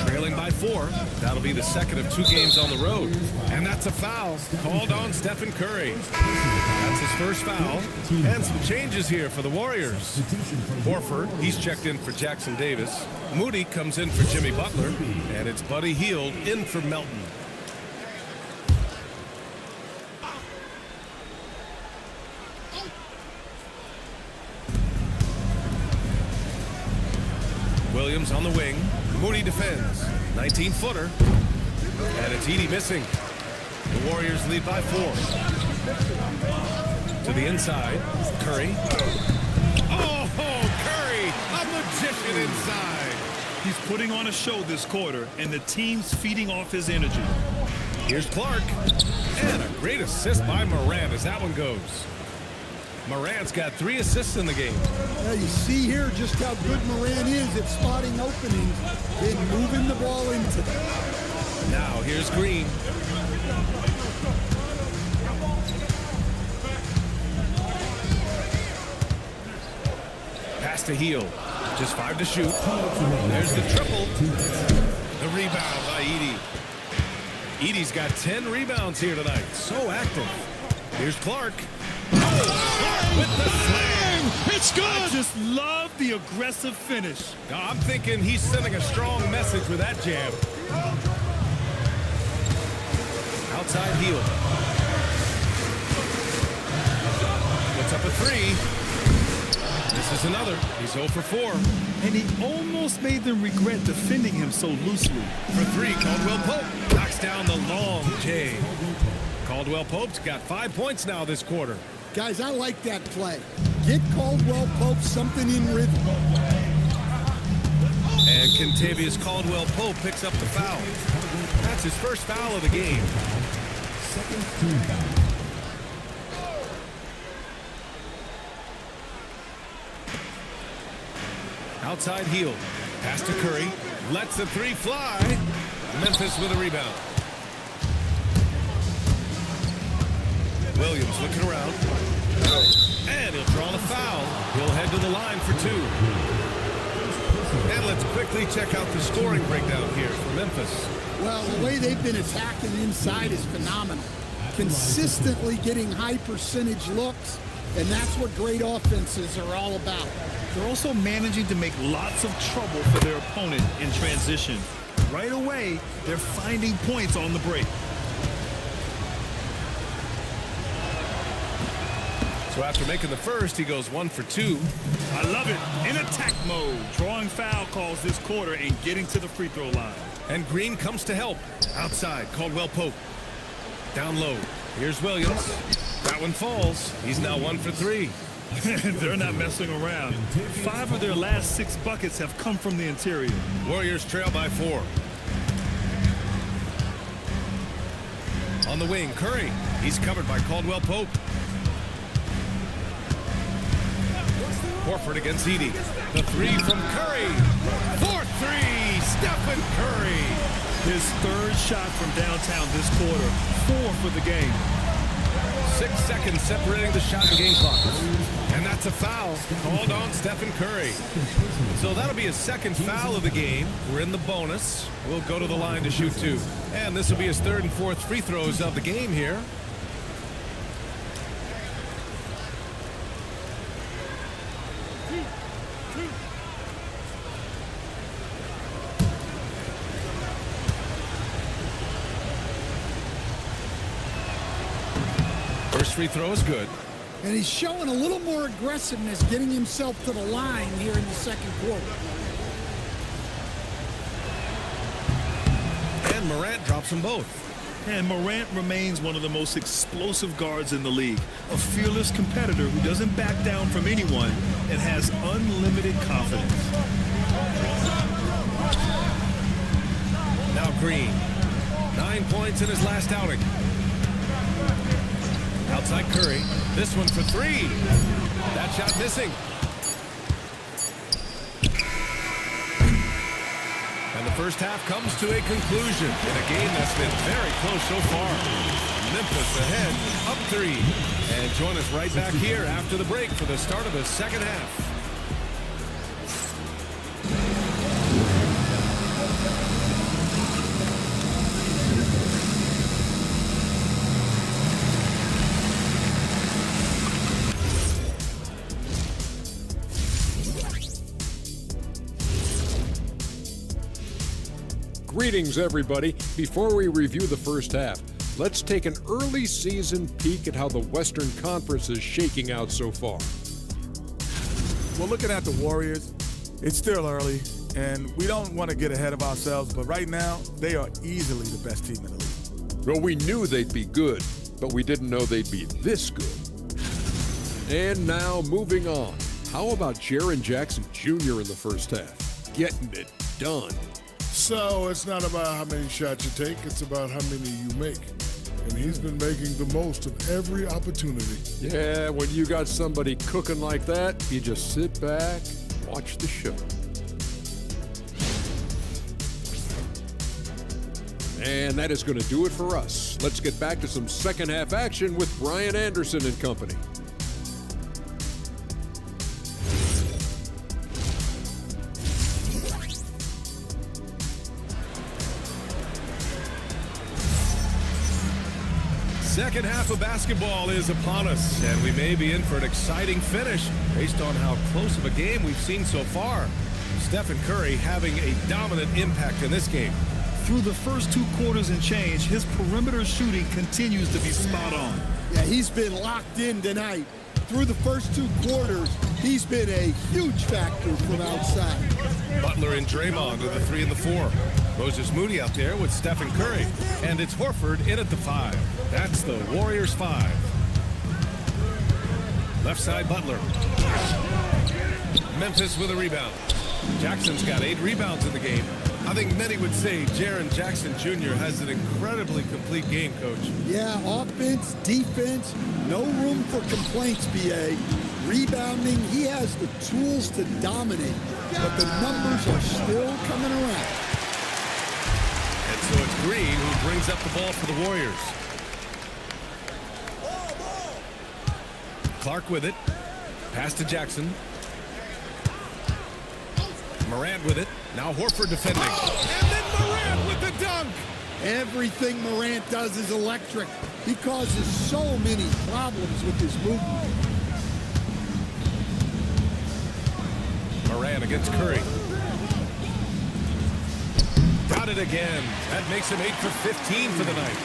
Trailing by 4. That'll be the second of 2 games on the road. And that's a foul called on Stephen Curry. That's his first foul. And some changes here for the Warriors. Horford, he's checked in for Jackson Davis. Moody comes in for Jimmy Butler. And it's Buddy Hield in for Melton. Williams on the wing. Moody defends. 19-footer. And it's Edey missing. The Warriors lead by 4. To the inside. Curry. Oh, Curry! A magician inside. He's putting on a show this quarter, and the team's feeding off his energy. Here's Clark. And a great assist by Morant as that one goes. Morant's got 3 assists in the game. Now you see here just how good Morant is at spotting openings and moving the ball into them. Now here's Green. Pass to Heel. Just 5 to shoot. There's the triple. The rebound by Edey. Edey's got 10 rebounds here tonight. So active. Here's Clark. Clark with the slam. It's good. I just love the aggressive finish. Now, I'm thinking he's sending a strong message with that jam. Outside Heel. Puts up a 3. This is another. He's 0 for 4. And he almost made them regret defending him so loosely. For 3, Caldwell Pope knocks down the long J. Caldwell Pope's got 5 points now this quarter. Guys, I like that play. Get Caldwell Pope something in rhythm. And Kentavious Caldwell Pope picks up the foul. That's his first foul of the game. Second team foul. Outside Heel. Pass to Curry. Lets the 3 fly. Memphis with a rebound. Williams looking around. And he'll draw the foul. He'll head to the line for 2. And let's quickly check out the scoring breakdown here for Memphis. Well, the way they've been attacking inside is phenomenal. Consistently getting high percentage looks, and that's what great offenses are all about. They're also managing to make lots of trouble for their opponent in transition. Right away, they're finding points on the break. So after making the first, he goes 1 for 2. I love it. In attack mode, drawing foul calls this quarter and getting to the free throw line. And Green comes to help. Outside, Caldwell Pope. Down low. Here's Williams. That one falls. He's now 1 for 3. They're not messing around. 5 of their last 6 buckets have come from the interior. Warriors trail by 4. On the wing, Curry. He's covered by Caldwell Pope. Horford against Edey. The 3 from Curry. 4-3, Stephen Curry. His 3rd shot from downtown this quarter. 4 for the game. 6 seconds separating the shot and game clock. And that's a foul called on Stephen Curry. So that'll be his 2nd foul of the game. We're in the bonus. We'll go to the line to shoot 2. And this will be his 3rd and 4th free throws of the game here. First free throw is good. And he's showing a little more aggressiveness, getting himself to the line here in the 2nd quarter. And Morant drops them both. And Morant remains one of the most explosive guards in the league. A fearless competitor who doesn't back down from anyone and has unlimited confidence. Now Green. 9 points in his last outing. Outside Curry. This one for 3. That shot missing. And the first half comes to a conclusion in a game that's been very close so far. Memphis ahead, up 3. And join us right back here after the break for the start of the 2nd half. Greetings, everybody. Before we review the first half, let's take an early season peek at how the Western Conference is shaking out so far. Well, looking at the Warriors, it's still early, and we don't want to get ahead of ourselves, but right now, they are easily the best team in the league. Well, we knew they'd be good, but we didn't know they'd be this good. And now, moving on. How about Jaren Jackson Jr. in the first half? Getting it done. So it's not about how many shots you take, it's about how many you make. and he's been making the most of every opportunity. Yeah, when you got somebody cooking like that, you just sit back, watch the show. And that is going to do it for us. Let's get back to some second half action with Brian Anderson and company. Second half of basketball is upon us, and we may be in for an exciting finish based on how close of a game we've seen so far. Stephen Curry having a dominant impact in this game. Through the first 2 quarters and change, his perimeter shooting continues to be spot on. Yeah, he's been locked in tonight. Through the first 2 quarters, he's been a huge factor from outside. Butler and Draymond are the 3 and the 4. Moses Moody out there with Stephen Curry. And it's Horford in at the 5. That's the Warriors 5. Left side, Butler. Memphis with a rebound. Jackson's got 8 rebounds in the game. I think many would say Jaren Jackson Jr. has an incredibly complete game, Coach. Yeah, offense, defense, no room for complaints, B.A. Rebounding, he has the tools to dominate, but the numbers are still coming around. And so it's Green who brings up the ball for the Warriors. Clark with it. Pass to Jackson. Morant with it. Now Horford defending. And then Morant with the dunk. Everything Morant does is electric. He causes so many problems with his movement. Morant against Curry. Got it again. That makes him 8 for 15 for the night.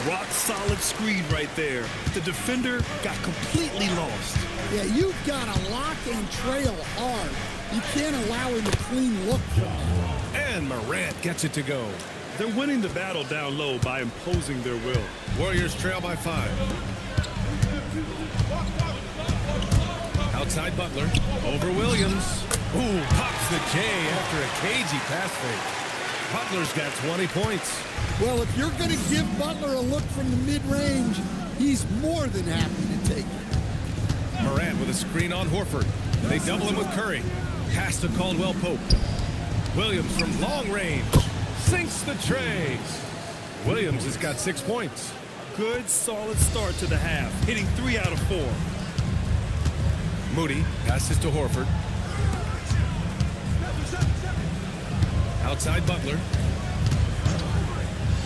Rock solid screen right there. The defender got completely lost. Yeah, you've got to lock and trail hard. You can't allow him a clean look from him. And Morant gets it to go. They're winning the battle down low by imposing their will. Warriors trail by 5. Outside Butler. Over Williams. Ooh, pops the J after a cagey pass fake. Butler's got 20 points. Well, if you're going to give Butler a look from the mid-range, he's more than happy to take it. Morant with a screen on Horford. They double him with Curry. Pass to Caldwell Pope. Williams from long range. Sinks the tray. Williams has got 6 points. Good, solid start to the half, hitting 3 out of 4. Moody passes to Horford. Outside Butler.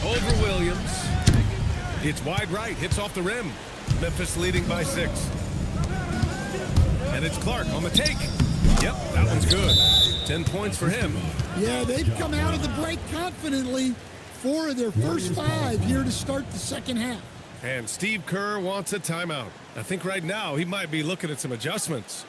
Over Williams. It's wide right, hits off the rim. Memphis leading by 6. And it's Clark on the take. Yep, that one's good. 10 points for him. Yeah, they've come out of the break confidently. 4 of their first 5 here to start the second half. And Steve Kerr wants a timeout. I think right now he might be looking at some adjustments.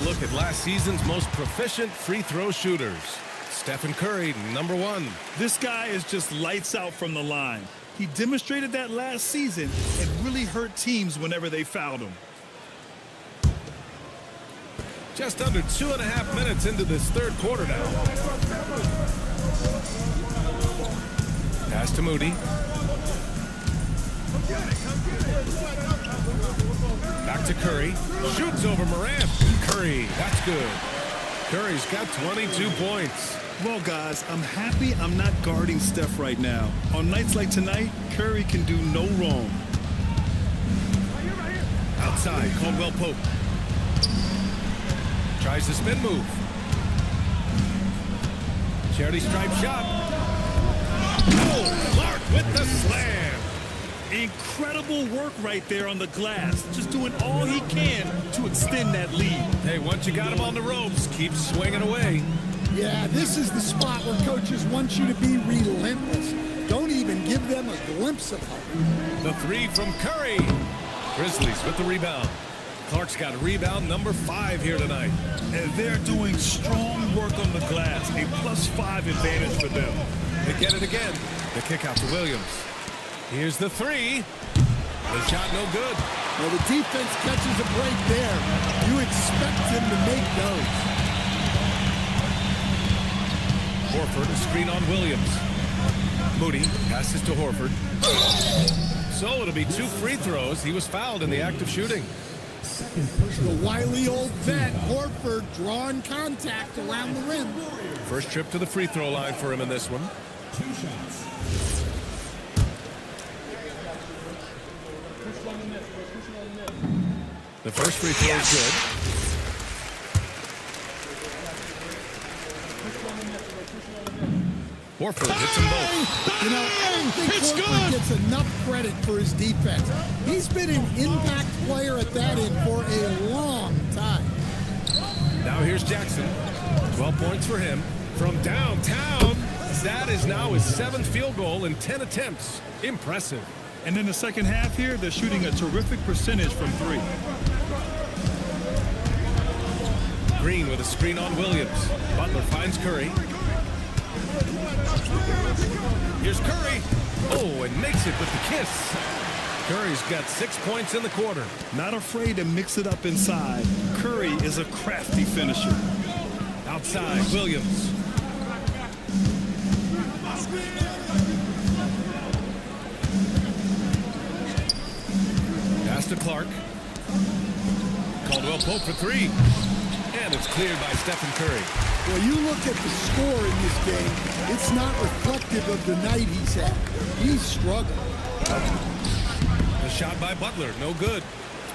Look at last season's most proficient free throw shooters. Stephen Curry, number 1. This guy is just lights out from the line. He demonstrated that last season and really hurt teams whenever they fouled him. Just under 2.5 minutes into this third quarter now. Pass to Moody. Back to Curry. Shoots over Morant. Curry, that's good. Curry's got 22 points. Well, guys, I'm happy I'm not guarding Steph right now. On nights like tonight, Curry can do no wrong. Outside, Caldwell Pope. Tries the spin move. Charity stripe shot. Oh, Clark with the slam. Incredible work right there on the glass. Just doing all he can to extend that lead. Hey, once you got him on the ropes, keep swinging away. Yeah, this is the spot where coaches want you to be relentless. Don't even even give them a glimpse of hope. The three from Curry. Grizzlies with the rebound. Clark's got rebound number 5 here tonight. And they're doing strong work on the glass. A +5 advantage for them. They get it again. The kick out to Williams. Here's the three. The shot no good. Well, the defense catches a break there. You expect him to make those. Horford, a screen on Williams. Moody passes to Horford. So it'll be 2 free throws. He was fouled in the act of shooting. The wily old vet, Horford, drawing contact around the rim. First trip to the free throw line for him in this one. 2 shots. The first free throw is good. Horford hits them both. You know, I think Horford gets enough credit for his defense. He's been an impact player at that end for a long time. Now here's Jackson. 12 points for him. From downtown, that is now his 7th field goal in 10 attempts. Impressive. And in the second half here, they're shooting a terrific percentage from 3. Green with a screen on Williams. Butler finds Curry. Here's Curry. Oh, and makes it with the kiss. Curry's got 6 points in the quarter. Not afraid to mix it up inside. Curry is a crafty finisher. Outside, Williams. Pass to Clark. Caldwell Pope for 3. And it's cleared by Stephen Curry. Well, you look at the score in this game, it's not reflective of the night he's had. He's struggled. The shot by Butler, no good.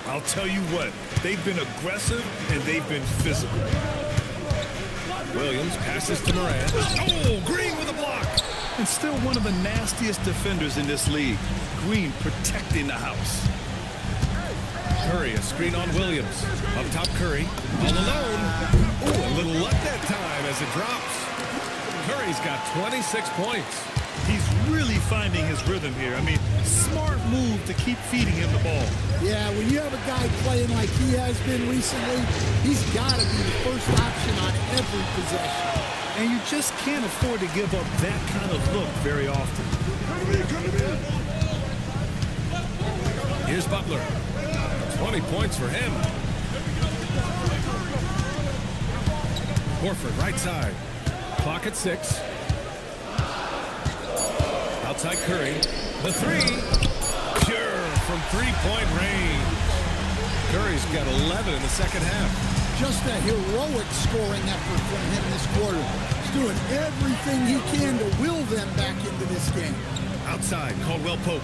I'll tell you what, they've been aggressive and they've been physical. Williams passes to Morant. Oh, Green with a block. And still one of the nastiest defenders in this league. Green protecting the house. Curry, a screen on Williams. Up top, Curry, all alone. Oh, a little luck that time as it drops. Curry's got 26 points. He's really finding his rhythm here. I mean, smart move to keep feeding him the ball. Yeah, when you have a guy playing like he has been recently, he's got to be the first option on every possession. And you just can't afford to give up that kind of look very often. Here's Butler. 20 points for him. Horford, right side. Clock at 6. Outside Curry. The 3. Sure, from 3-point range. Curry's got 11 in the second half. Just a heroic scoring effort from him this quarter. He's doing everything he can to will them back into this game. Outside, Caldwell Pope.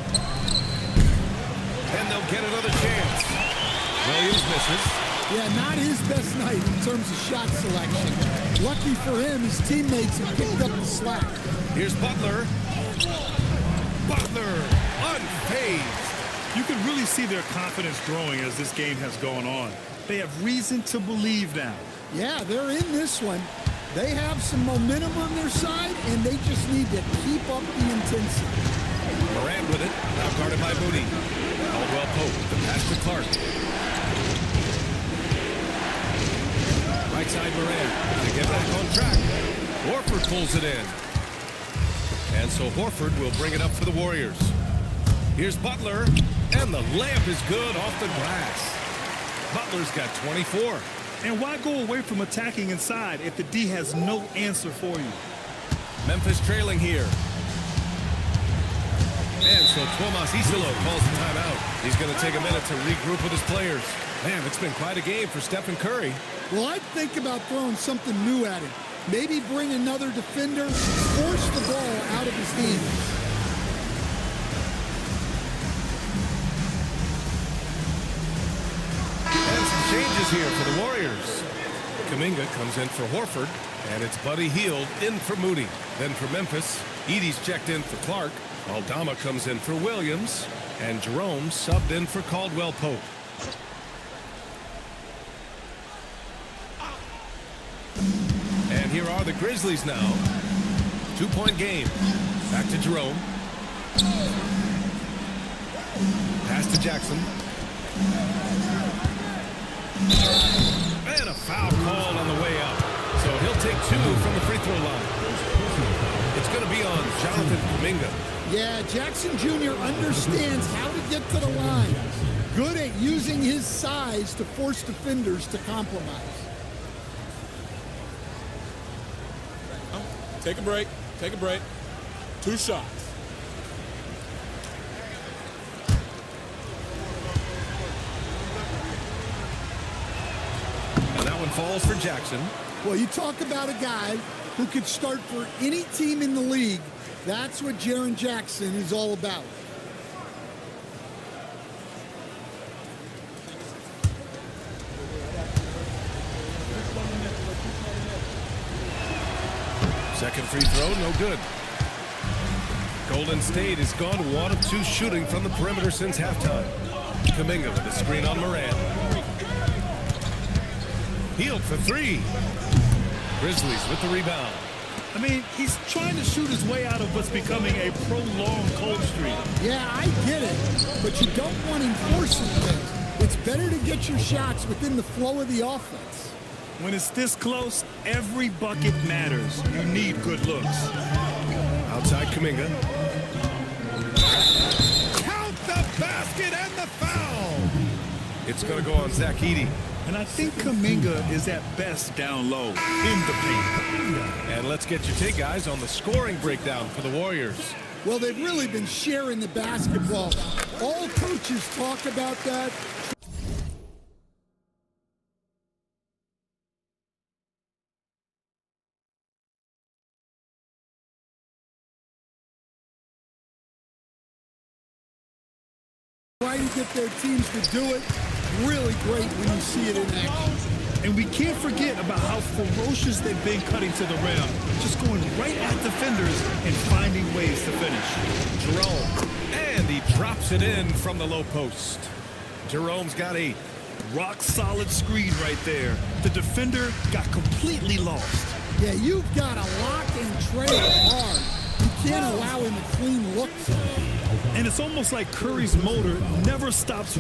And they'll get another chance. Williams misses. Yeah, not his best night in terms of shot selection. Lucky for him, his teammates have picked up the slack. Here's Butler. Butler, unfazed. You can really see their confidence growing as this game has gone on. They have reason to believe now. Yeah, they're in this one. They have some momentum on their side, and they just need to keep up the intensity. Morant with it, now guarded by Moody. Caldwell Pope, the pass to Clark. Right side Morant to get back on track. Horford pulls it in. And so Horford will bring it up for the Warriors. Here's Butler, and the layup is good off the glass. Butler's got 24. And why go away from attacking inside if the D has no answer for you? Memphis trailing here. And so Tomas Isolo calls the timeout. He's going to take a minute to regroup with his players. Man, it's been quite a game for Stephen Curry. Well, I'd think about throwing something new at him. Maybe bring another defender, force the ball out of his hands. And some changes here for the Warriors. Kuminga comes in for Horford, and it's Buddy Hield in for Moody. Then for Memphis, Edey's checked in for Clark. Aldama comes in for Williams, and Jerome subbed in for Caldwell Pope. And here are the Grizzlies now. 2-point game. Back to Jerome. Pass to Jackson. And a foul called on the way out. So he'll take 2 from the free throw line. It's going to be on Jonathan Kuminga. Yeah, Jackson Jr. understands how to get to the line. Good at using his size to force defenders to compromise. Take a break. Take a break. 2 shots. And that one falls for Jackson. Well, you talk about a guy who could start for any team in the league. That's what Jaren Jackson is all about. Second free throw, no good. Golden State has gone 1 of 2 shooting from the perimeter since halftime. Kuminga with a screen on Morant. Healed for 3. Grizzlies with the rebound. I mean, he's trying to shoot his way out of what's becoming a prolonged cold streak. Yeah, I get it, but you don't want him forcing things. It's better to get your shots within the flow of the offense. When it's this close, every bucket matters. You need good looks. Outside Kuminga. Count the basket and the foul. It's going to go on Zach Edey. And I think Kuminga is at best down low in the paint. And let's get your take, guys, on the scoring breakdown for the Warriors. Well, they've really been sharing the basketball. All coaches talk about that. Try to get their teams to do it. Really great when you see it in action. And we can't forget about how ferocious they've been cutting to the rim. Just going right at defenders and finding ways to finish. Jerome. And he drops it in from the low post. Jerome's got 8. Rock solid screen right there. The defender got completely lost. Yeah, you've got to lock and trail hard. You can't allow him a clean look. And it's almost like Curry's motor never stops.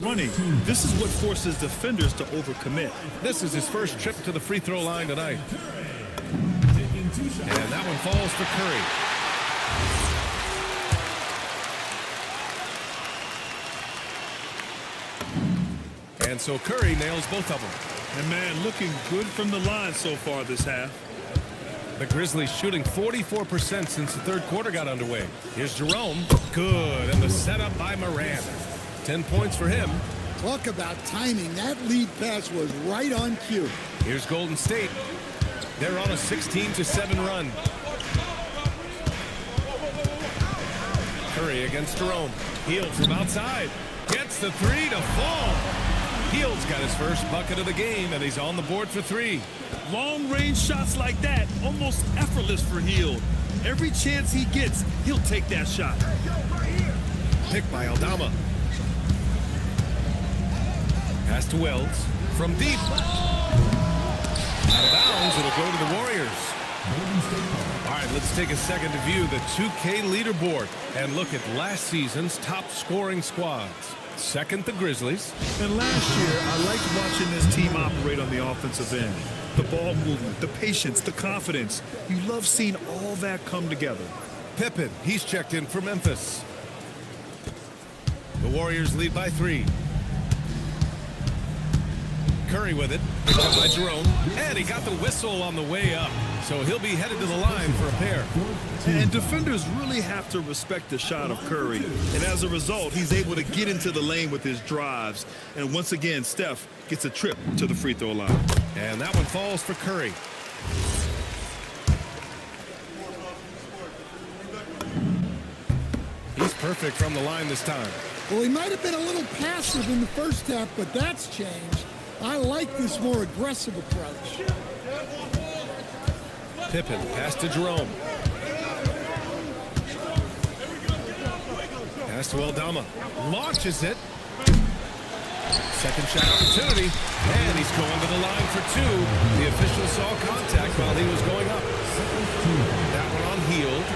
Running. This is what forces defenders to overcommit. This is his first trip to the free throw line tonight. And that one falls for Curry. And so Curry nails both of them. And man, looking good from the line so far this half. The Grizzlies shooting 44% since the third quarter got underway. Here's Jerome. Good. And the setup by Morant. 10 points for him. Talk about timing. That lead pass was right on cue. Here's Golden State. They're on a 16-7 run. Curry against Jerome. Hield from outside. Gets the 3 to fall. Hield's got his first bucket of the game, and he's on the board for 3. Long-range shots like that, almost effortless for Hield. Every chance he gets, he'll take that shot. Picked by Aldama. Pass to Wells. From deep. Out of bounds, it'll go to the Warriors. All right, let's take a second to view the 2K leaderboard and look at last season's top scoring squads. Second, the Grizzlies. And last year, I liked watching this team operate on the offensive end. The ball movement, the patience, the confidence. You love seeing all that come together. Pippen, he's checked in for Memphis. The Warriors lead by 3. Curry with it. Picked up by Jerome. And he got the whistle on the way up. So he'll be headed to the line for a pair. And defenders really have to respect the shot of Curry. And as a result, he's able to get into the lane with his drives. And once again, Steph gets a trip to the free throw line. And that one falls for Curry. He's perfect from the line this time. Well, he might have been a little passive in the first half, but that's changed. I like this more aggressive approach. Pippen, pass to Jerome. Pass to Aldama. Launches it. Second shot opportunity. And he's going to the line for two. The official saw contact while he was going up. That one unhealed.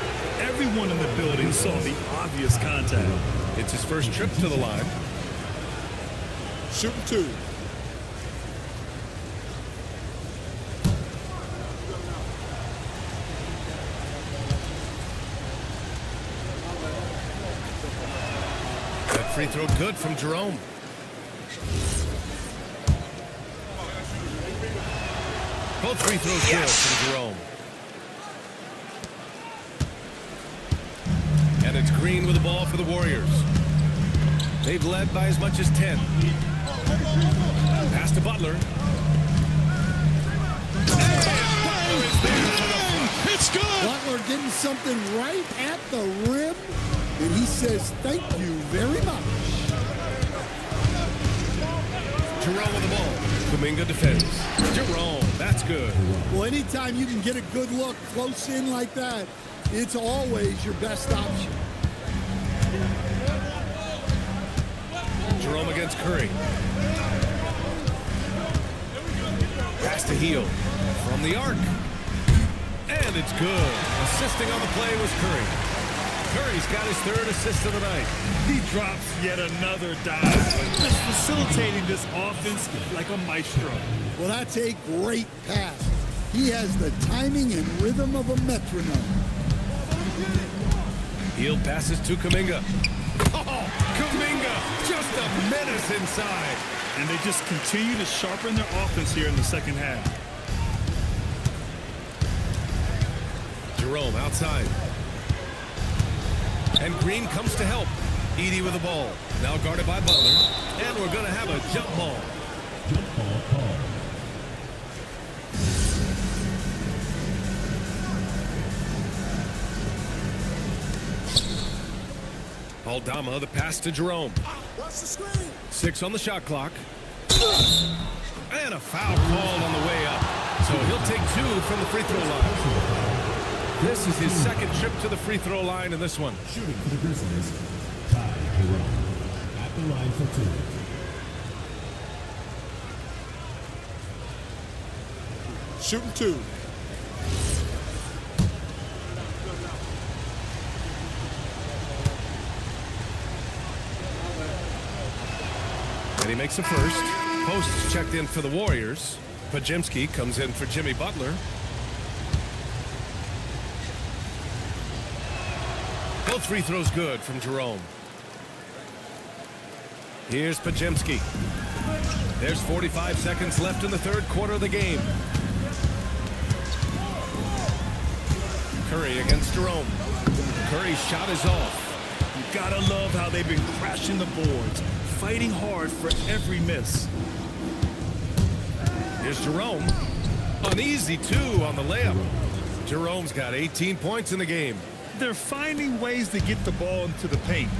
Everyone in the building saw the obvious contact. It's his first trip to the line. Shooting 2. That free throw good from Jerome. Both free throws good from Jerome. And it's Green with the ball for the Warriors. They've led by as much as 10. Pass to Butler. It's good! Butler getting something right at the rim, and he says thank you very much. Jerome with the ball. Kuminga defends. Jerome, that's good. Well, anytime you can get a good look close in like that, it's always your best option. Jerome against Curry. Pass to Heel. From the arc. And it's good. Assisting on the play was Curry. Curry's got his third assist of the night. He drops yet another dive. Just facilitating this offense like a maestro. Well, that's a great pass. He has the timing and rhythm of a metronome. Heel passes to Kuminga. Oh, Kuminga, just a menace inside. And they just continue to sharpen their offense here in the second half. Jerome outside. And Green comes to help. Edey with the ball. Now guarded by Butler. And we're going to have a jump ball. Jump ball call. Aldama, the pass to Jerome. Watch the screen. 6 on the shot clock. And a foul called on the way up. So he'll take 2 from the free throw line. This is his second trip to the free throw line in this one. Shooting for the Grizzlies, Ty Jerome. At the line for 2. Shooting 2. And he makes a first. Posts checked in for the Warriors. Pajemski comes in for Jimmy Butler. Both free throws good from Jerome. Here's Pajemski. There's 45 seconds left in the third quarter of the game. Curry against Jerome. Curry's shot is off. You gotta love how they've been crashing the boards, fighting hard for every miss. Here's Jerome. An easy 2 on the layup. Jerome's got 18 points in the game. They're finding ways to get the ball into the paint.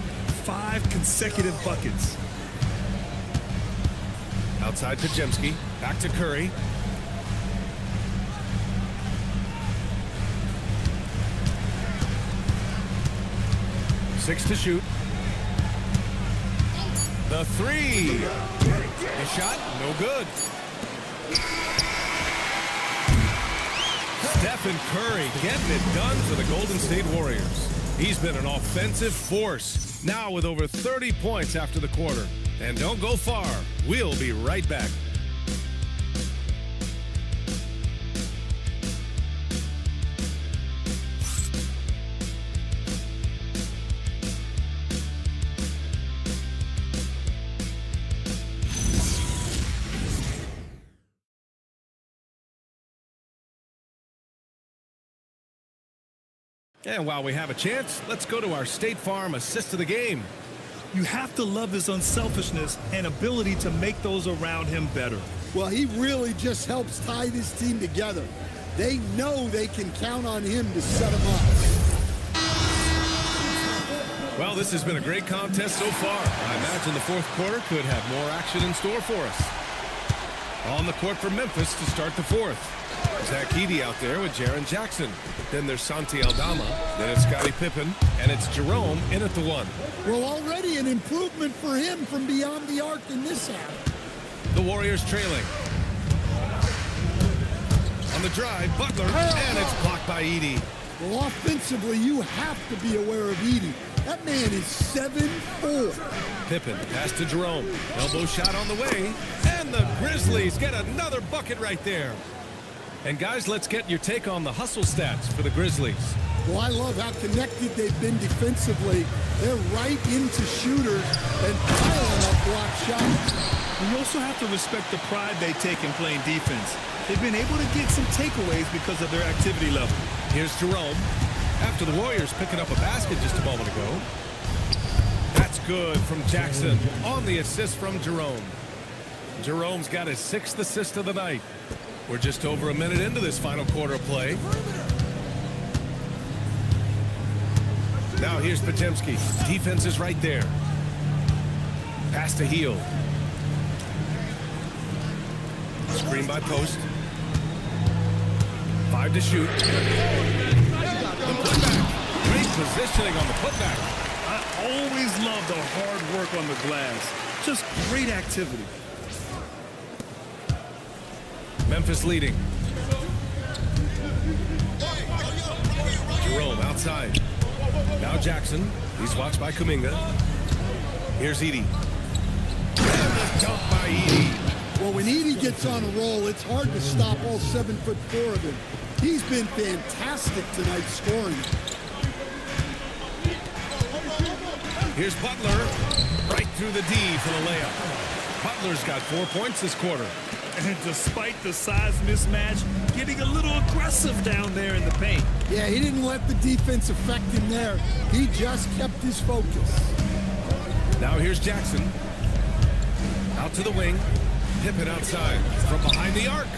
5 consecutive buckets. Outside Pajemski. Back to Curry. Six to shoot. The 3. The shot, no good. Steph and Curry getting it done for the Golden State Warriors. He's been an offensive force, now with over 30 points after the quarter. And don't go far. We'll be right back. And while we have a chance, let's go to our State Farm assist of the game. You have to love his unselfishness and ability to make those around him better. Well, he really just helps tie this team together. They know they can count on him to set them up. Well, this has been a great contest so far. I imagine the fourth quarter could have more action in store for us. On the court for Memphis to start the fourth. Zach Edey out there with Jaren Jackson. Then there's Santi Aldama. Then it's Scottie Pippen. And it's Jerome in at the one. Well, already an improvement for him from beyond the arc in this half. The Warriors trailing. On the drive, Butler. And it's blocked by Edey. Well, offensively, you have to be aware of Edey. That man is 7'4". Pippen pass to Jerome. Elbow shot on the way. And the Grizzlies get another bucket right there. And guys, let's get your take on the hustle stats for the Grizzlies. Well, I love how connected they've been defensively. They're right into shooters and piling up block shots. You also have to respect the pride they take in playing defense. They've been able to get some takeaways because of their activity level. Here's Jerome. After the Warriors picking up a basket just a moment ago. That's good from Jackson on the assist from Jerome. Jerome's got his 6th assist of the night. We're just over a minute into this final quarter of play. Now here's Potemski. Defense is right there. Pass to Heel. Screen by Post. 5 to shoot. The putback. Great positioning on the putback. I always love the hard work on the glass. Just great activity. Memphis leading. Jerome outside. Now Jackson. He's watched by Kuminga. Here's Edey. And the dunk by Edey. Well, when Edey gets on a roll, it's hard to stop all 7'4" of him. He's been fantastic tonight scoring. Here's Butler. Right through the D for the layup. Butler's got 4 points this quarter. And despite the size mismatch, getting a little aggressive down there in the paint. Yeah, he didn't let the defense affect him there. He just kept his focus. Now here's Jackson. Out to the wing. Pippen outside from behind the arc.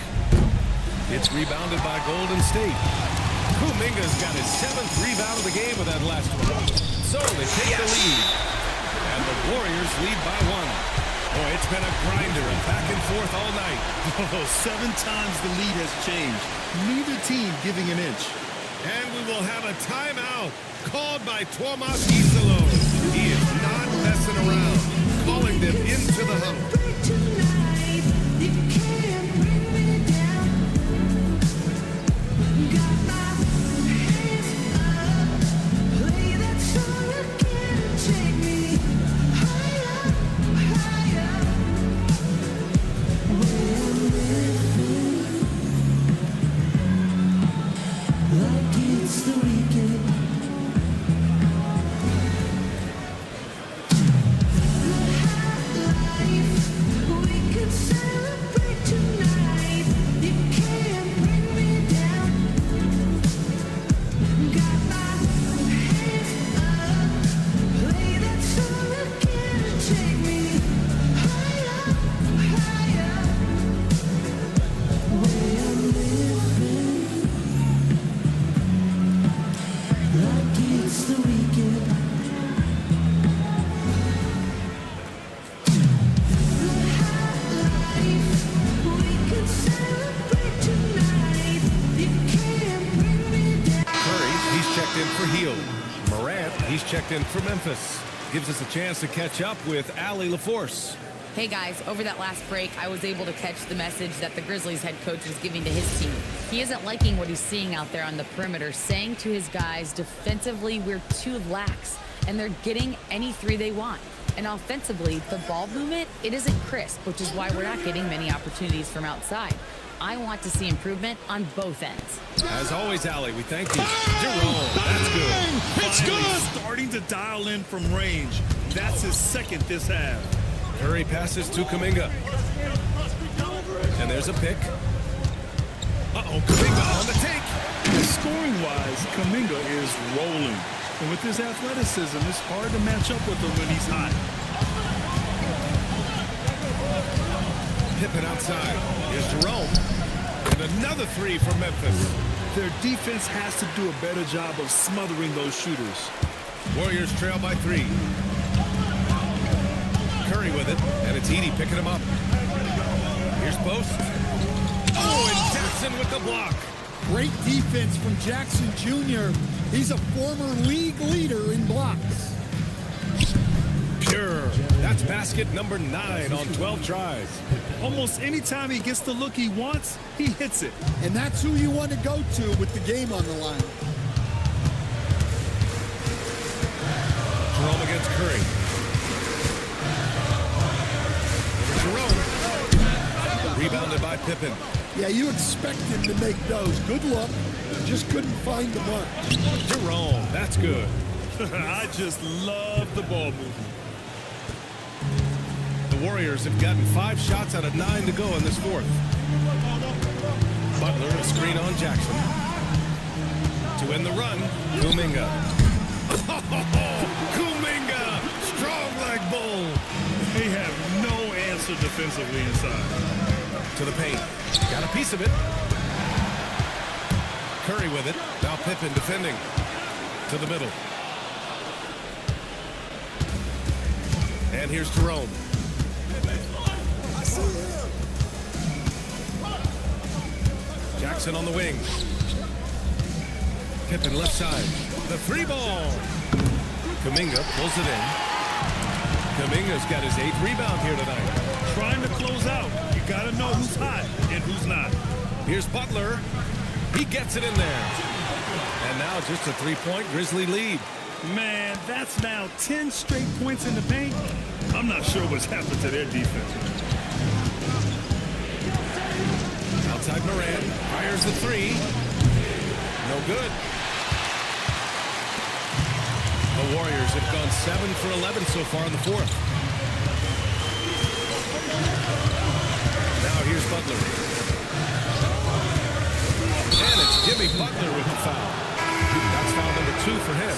It's rebounded by Golden State. Kuminga's got his 7th rebound of the game with that last one. So they take the lead. And the Warriors lead by 1. Boy, it's been a grinder and back and forth all night. Oh, 7 times the lead has changed. Neither team giving an inch. And we will have a timeout called by Tomas Isolo. He is not messing around, calling them into the huddle. He's checked in for Memphis. Gives us a chance to catch up with Allie LaForce. Hey guys, over that last break, I was able to catch the message that the Grizzlies head coach was giving to his team. He isn't liking what he's seeing out there on the perimeter, saying to his guys, defensively, we're too lax, and they're getting any 3 they want. And offensively, the ball movement, it isn't crisp, which is why we're not getting many opportunities from outside. I want to see improvement on both ends. As always, Allie, we thank you. Jerome, that's good. It's good. Starting to dial in from range. That's his 2nd this half. Curry passes to Kuminga. And there's a pick. Uh-oh, Kuminga on the take. Scoring-wise, Kuminga is rolling. And with his athleticism, it's hard to match up with him when he's hot. Pippen outside. Here's Jerome. And another three from Memphis. Their defense has to do a better job of smothering those shooters. Warriors trail by 3. Curry with it, and it's Edey picking him up. Here's Post. Oh, and Jackson with the block. Great defense from Jackson Jr. He's a former league leader in blocks. Pure. That's basket number 9 on 12 tries. Almost any time he gets the look he wants, he hits it. And that's who you want to go to with the game on the line. Jerome against Curry. Over Jerome. Rebounded by Pippen. Yeah, you expect him to make those. Good luck. Just couldn't find the mark. Jerome, that's good. I just love the ball movement. The Warriors have gotten 5 shots out of 9 to go in this fourth. Butler, a screen on Jackson. To end the run, Kuminga. Kuminga! Strong leg bull! They have no answer defensively inside. To the paint. Got a piece of it. Curry with it. Now Pippen defending. To the middle. And here's Jerome. Jackson on the wing. Pippen left side. The 3-ball. Kuminga pulls it in. Kuminga's got his 8th rebound here tonight. Trying to close out. You got to know who's hot and who's not. Here's Butler. He gets it in there. And now just a 3-point Grizzly lead. Man, that's now 10 straight points in the paint. I'm not sure what's happened to their defense. Outside Morant. Fires the 3. No good. The Warriors have gone 7 for 11 so far in the fourth. Now here's Butler. And it's Jimmy Butler with the foul. That's foul number 2 for him.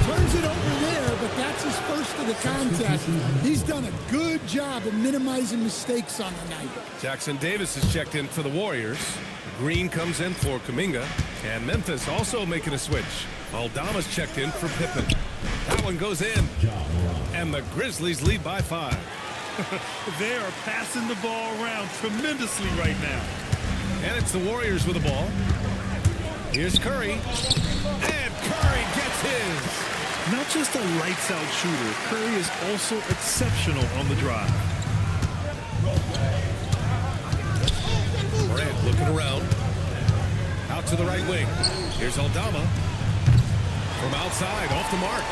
Turns it over there, but that's his first of the contest. He's done a good job of minimizing mistakes on the night. Jackson Davis is checked in for the Warriors. Green comes in for Kuminga. And Memphis also making a switch. Aldama's checked in for Pippen. That one goes in. And the Grizzlies lead by 5. They are passing the ball around tremendously right now. And it's the Warriors with the ball. Here's Curry. And Curry gets his. Not just a lights-out shooter, Curry is also exceptional on the drive. Morant looking around. Out to the right wing. Here's Aldama. From outside, off the mark.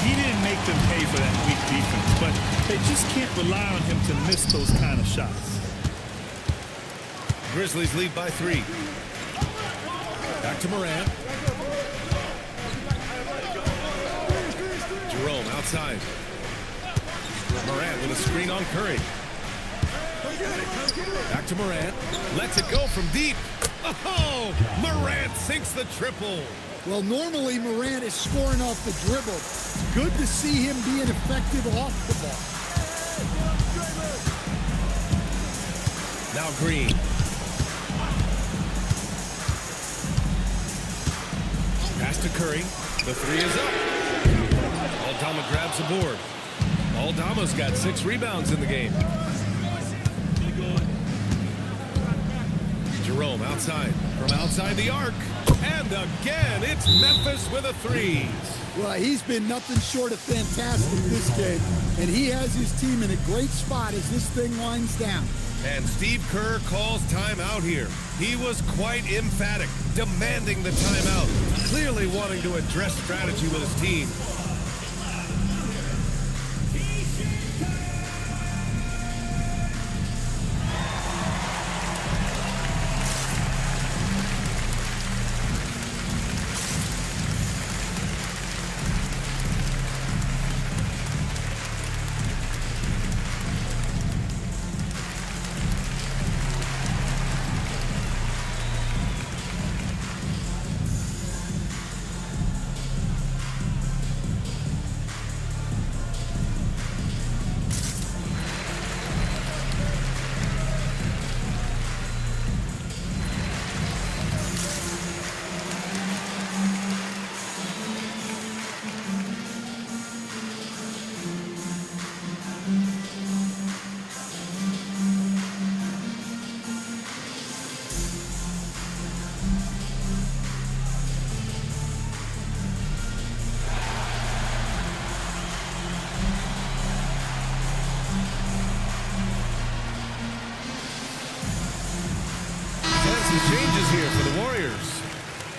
He didn't make them pay for that weak defense, but they just can't rely on him to miss those kind of shots. Grizzlies lead by 3. Back to Morant. Jerome outside. Morant with a screen on Curry. Back to Morant. Lets it go from deep. Oh, Morant sinks the triple. Well, normally Morant is scoring off the dribble. Good to see him being effective off the ball. Now Green. Pass to Curry. The 3 is up. Aldama grabs the board. Aldama's got 6 rebounds in the game. Jerome outside. From outside the arc. And again, it's Memphis with a 3. Well, he's been nothing short of fantastic this game. And he has his team in a great spot as this thing winds down. And Steve Kerr calls timeout here. He was quite emphatic, demanding the timeout, clearly wanting to address strategy with his team. some changes here for the Warriors.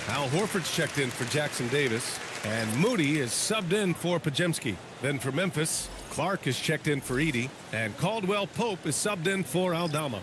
Al Horford's checked in for Jackson Davis, and Moody is subbed in for Pajemski. Then for Memphis, Clark is checked in for Edey, and Caldwell Pope is subbed in for Aldama.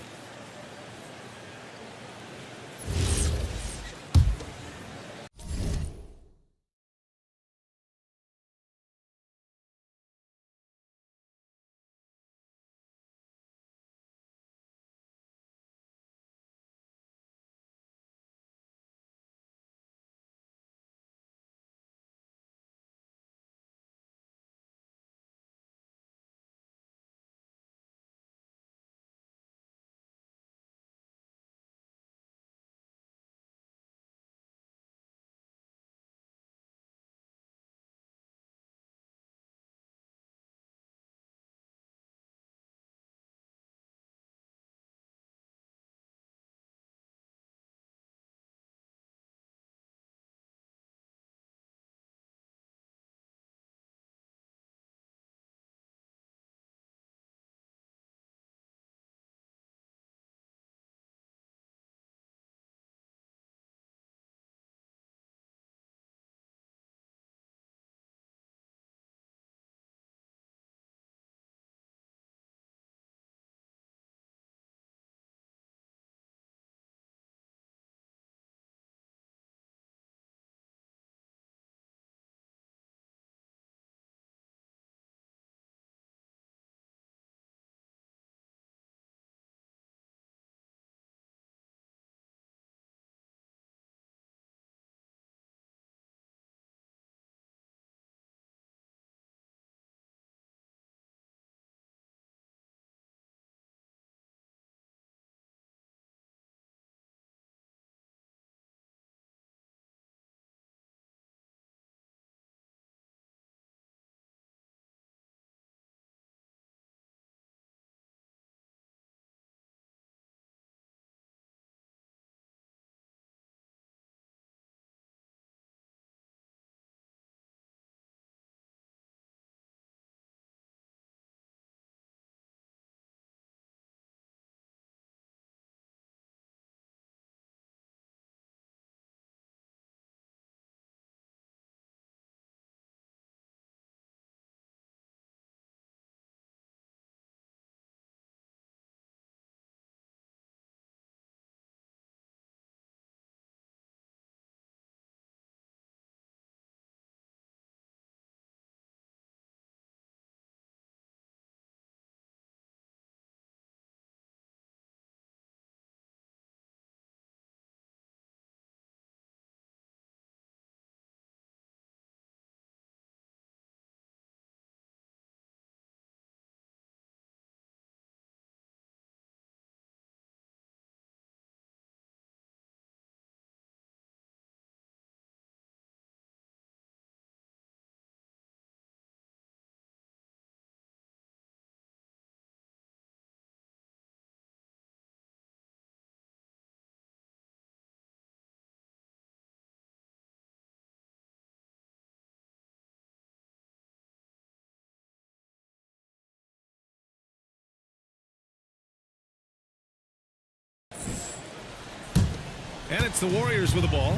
And it's the Warriors with the ball.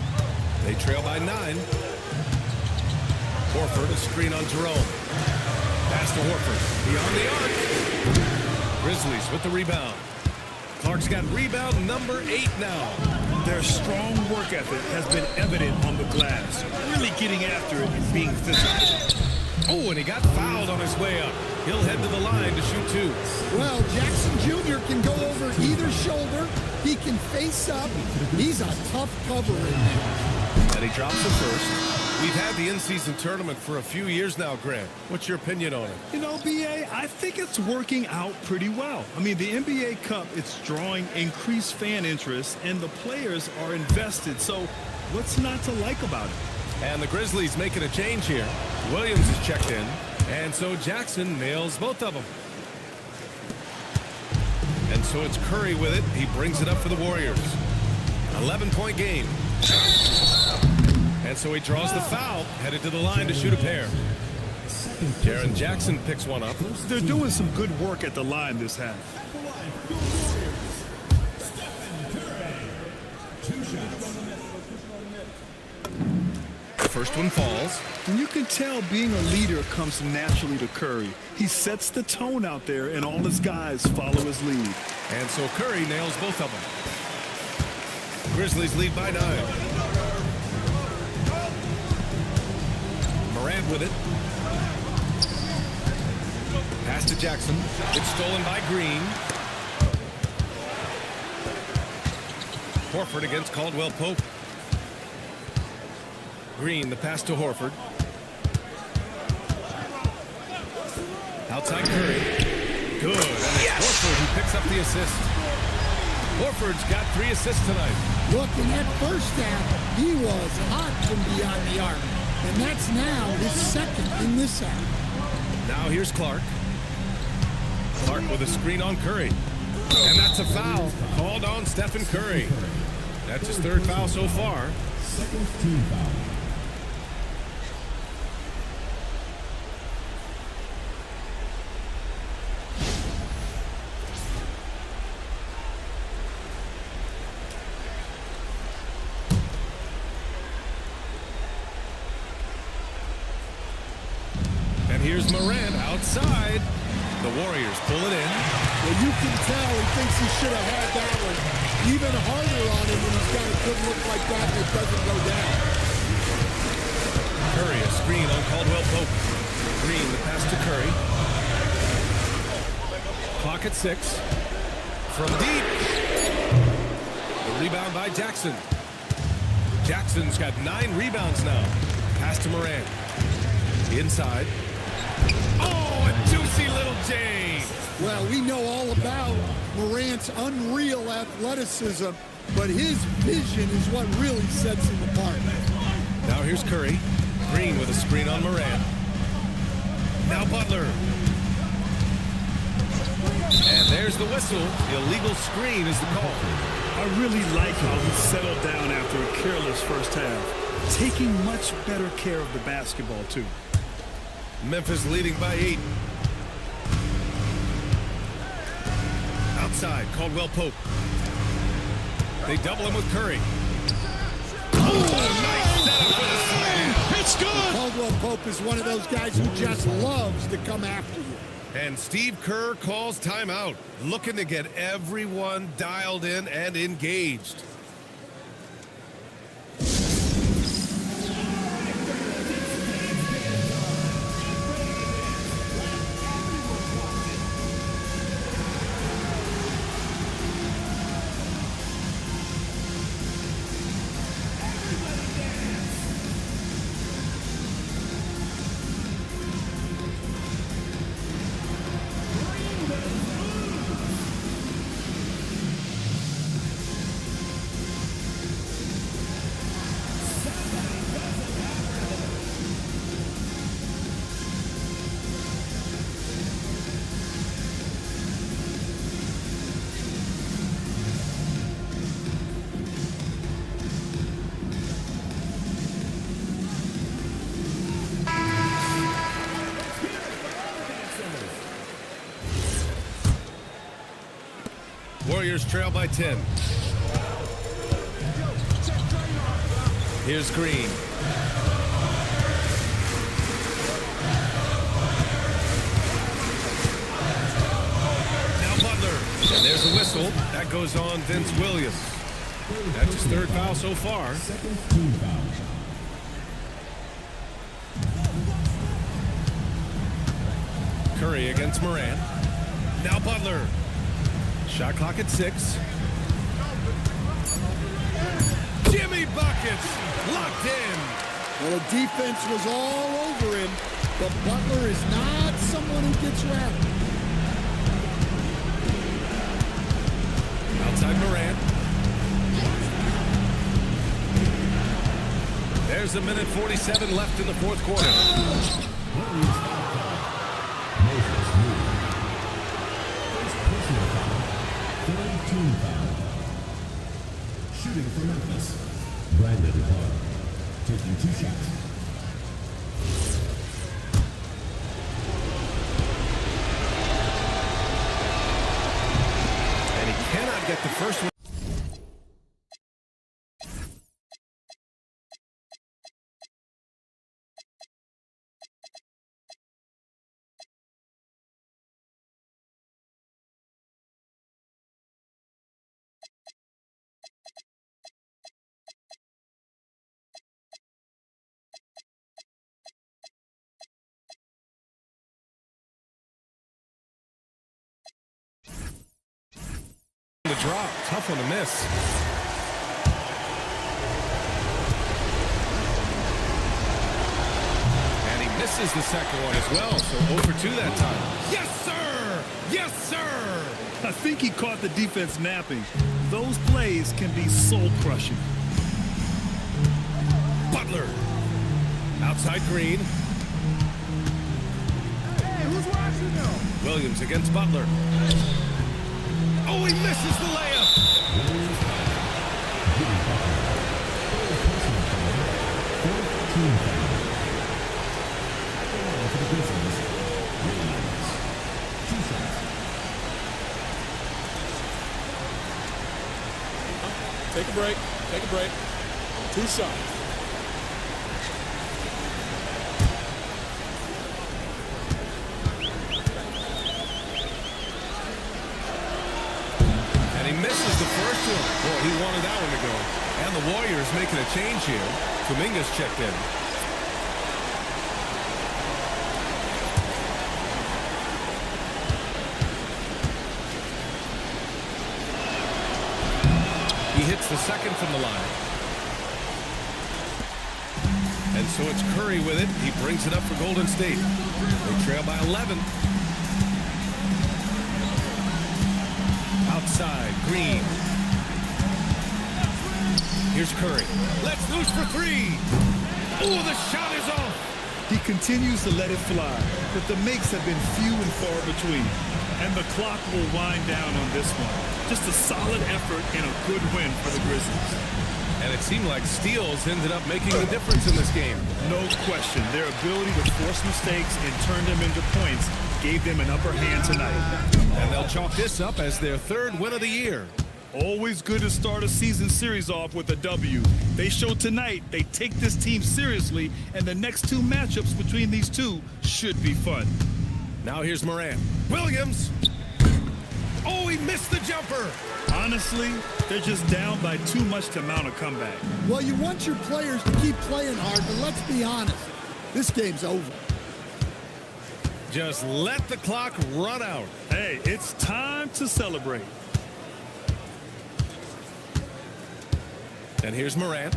They trail by 9. Horford, a screen on Jerome. Pass to Horford. Beyond the arc. Grizzlies with the rebound. Clark's got rebound number 8 now. Their strong work ethic has been evident on the glass. Really getting after it and being physical. Oh, and he got fouled on his way up. He'll head to the line to shoot 2. Well, Jackson Jr. can go over either shoulder. He can face up. He's a tough cover in there. And he drops the first. We've had the in-season tournament for a few years now, Grant. What's your opinion on it? You know, B.A., I think it's working out pretty well. I mean, the NBA Cup, it's drawing increased fan interest, and the players are invested. So what's not to like about it? And the Grizzlies making a change here. Williams is checked in, and so Jackson nails both of them. And so it's Curry with it. He brings it up for the Warriors. 11-point game. And so he draws the foul, headed to the line to shoot a pair. Jaren Jackson picks one up. They're doing some good work at the line this half. First one falls. And you can tell being a leader comes naturally to Curry. He sets the tone out there, and all his guys follow his lead. And so Curry nails both of them. Grizzlies lead by 9. Morant with it. Pass to Jackson. It's stolen by Green. Horford against Caldwell Pope. Green, the pass to Horford. Outside Curry. Good. And it's Horford who picks up the assist. Horford's got 3 assists tonight. Look, in that first half, he was hot from beyond the arc. And that's now his second in this half. Now here's Clark. Clark with a screen on Curry. And that's a foul called on Stephen Curry. That's his 3rd foul so far. Second team foul. And here's Morant outside. The Warriors pull it in. Well, you can tell he thinks he should have had that one even harder on him when he's got a good look like that and it doesn't go down. Curry, a screen on Caldwell Pope. Green, the pass to Curry. Clock at 6. From deep. The rebound by Jackson. Jackson's got 9 rebounds now. Pass to Morant. Inside. Oh, a juicy little J. Well, we know all about Morant's unreal athleticism, but his vision is what really sets him apart. Now here's Curry. Green with a screen on Morant. Now Butler. And there's the whistle. The illegal screen is the call. I really like how he settled down after a careless first half, taking much better care of the basketball, too. Memphis leading by 8. Outside, Caldwell Pope. They double him with Curry. Oh, nice setup for the slam. It's good. Caldwell Pope is one of those guys who just loves to come after you. And Steve Kerr calls timeout, looking to get everyone dialed in and engaged. Warriors trail by 10. Here's Green. Now Butler. And there's a whistle. That goes on Vince Williams. That's his 3rd foul so far. Second team foul. Curry against Morant. Now Butler. Shot clock at 6. Jimmy buckets locked in. Well, the defense was all over him, but Butler is not someone who gets rattled. Outside Morant. There's a minute 47 left in the 4th quarter. Shooting for Memphis. Brandon Clark taking 2 shots. And he cannot get the first one. drop. Tough one to miss. And he misses the second one as well, so 0 for 2 that time. Yes, sir! Yes, sir! I think he caught the defense napping. Those plays can be soul-crushing. Butler. Outside Green. Hey, who's watching now? Williams against Butler. Oh, he misses the layup. Take a break. Take a break. 2 shots. And he misses the first one. Boy, he wanted that one to go. And the Warriors making a change here. Kuminga's checked in. He hits the second from the line. And so it's Curry with it. He brings it up for Golden State. They trail by 11. Outside, Green. Here's Curry. Let's loose for 3. Oh, the shot is off. He continues to let it fly, but the makes have been few and far between. And the clock will wind down on this one. Just a solid effort and a good win for the Grizzlies. And it seemed like steals ended up making the difference in this game. No question. Their ability to force mistakes and turn them into points gave them an upper hand tonight. And they'll chalk this up as their 3rd win of the year. Always good to start a season series off with a W. They showed tonight they take this team seriously, and the next 2 matchups between these two should be fun. Now here's Morant. Williams. Oh, he missed the jumper. Honestly, they're just down by too much to mount a comeback. Well, you want your players to keep playing hard, but let's be honest. This game's over. Just let the clock run out. Hey, it's time to celebrate. And here's Morant.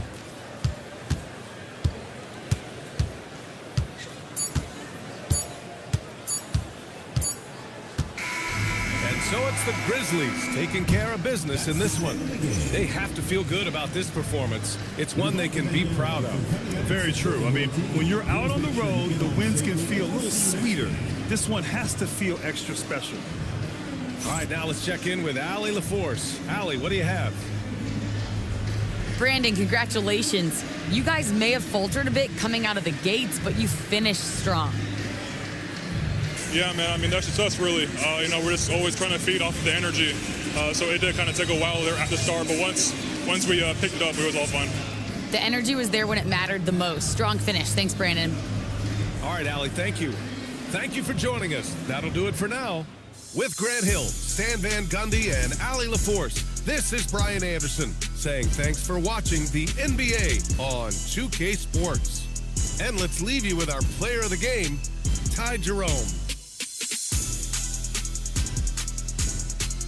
So it's the Grizzlies taking care of business in this one. They have to feel good about this performance. It's one they can be proud of. Very true. I mean, when you're out on the road, the wins can feel a little sweeter. This one has to feel extra special. All right, now let's check in with Allie LaForce. Allie, what do you have? Brandon, congratulations. You guys may have faltered a bit coming out of the gates, but you finished strong. Yeah, man, I mean, that's just us, really. We're just always trying to feed off of the energy. So it did kind of take a while there at the start, but once we picked it up, it was all fun. The energy was there when it mattered the most. Strong finish. Thanks, Brandon. All right, Allie, thank you. Thank you for joining us. That'll do it for now. With Grant Hill, Stan Van Gundy, and Allie LaForce, this is Brian Anderson saying thanks for watching the NBA on 2K Sports. And let's leave you with our player of the game, Ty Jerome.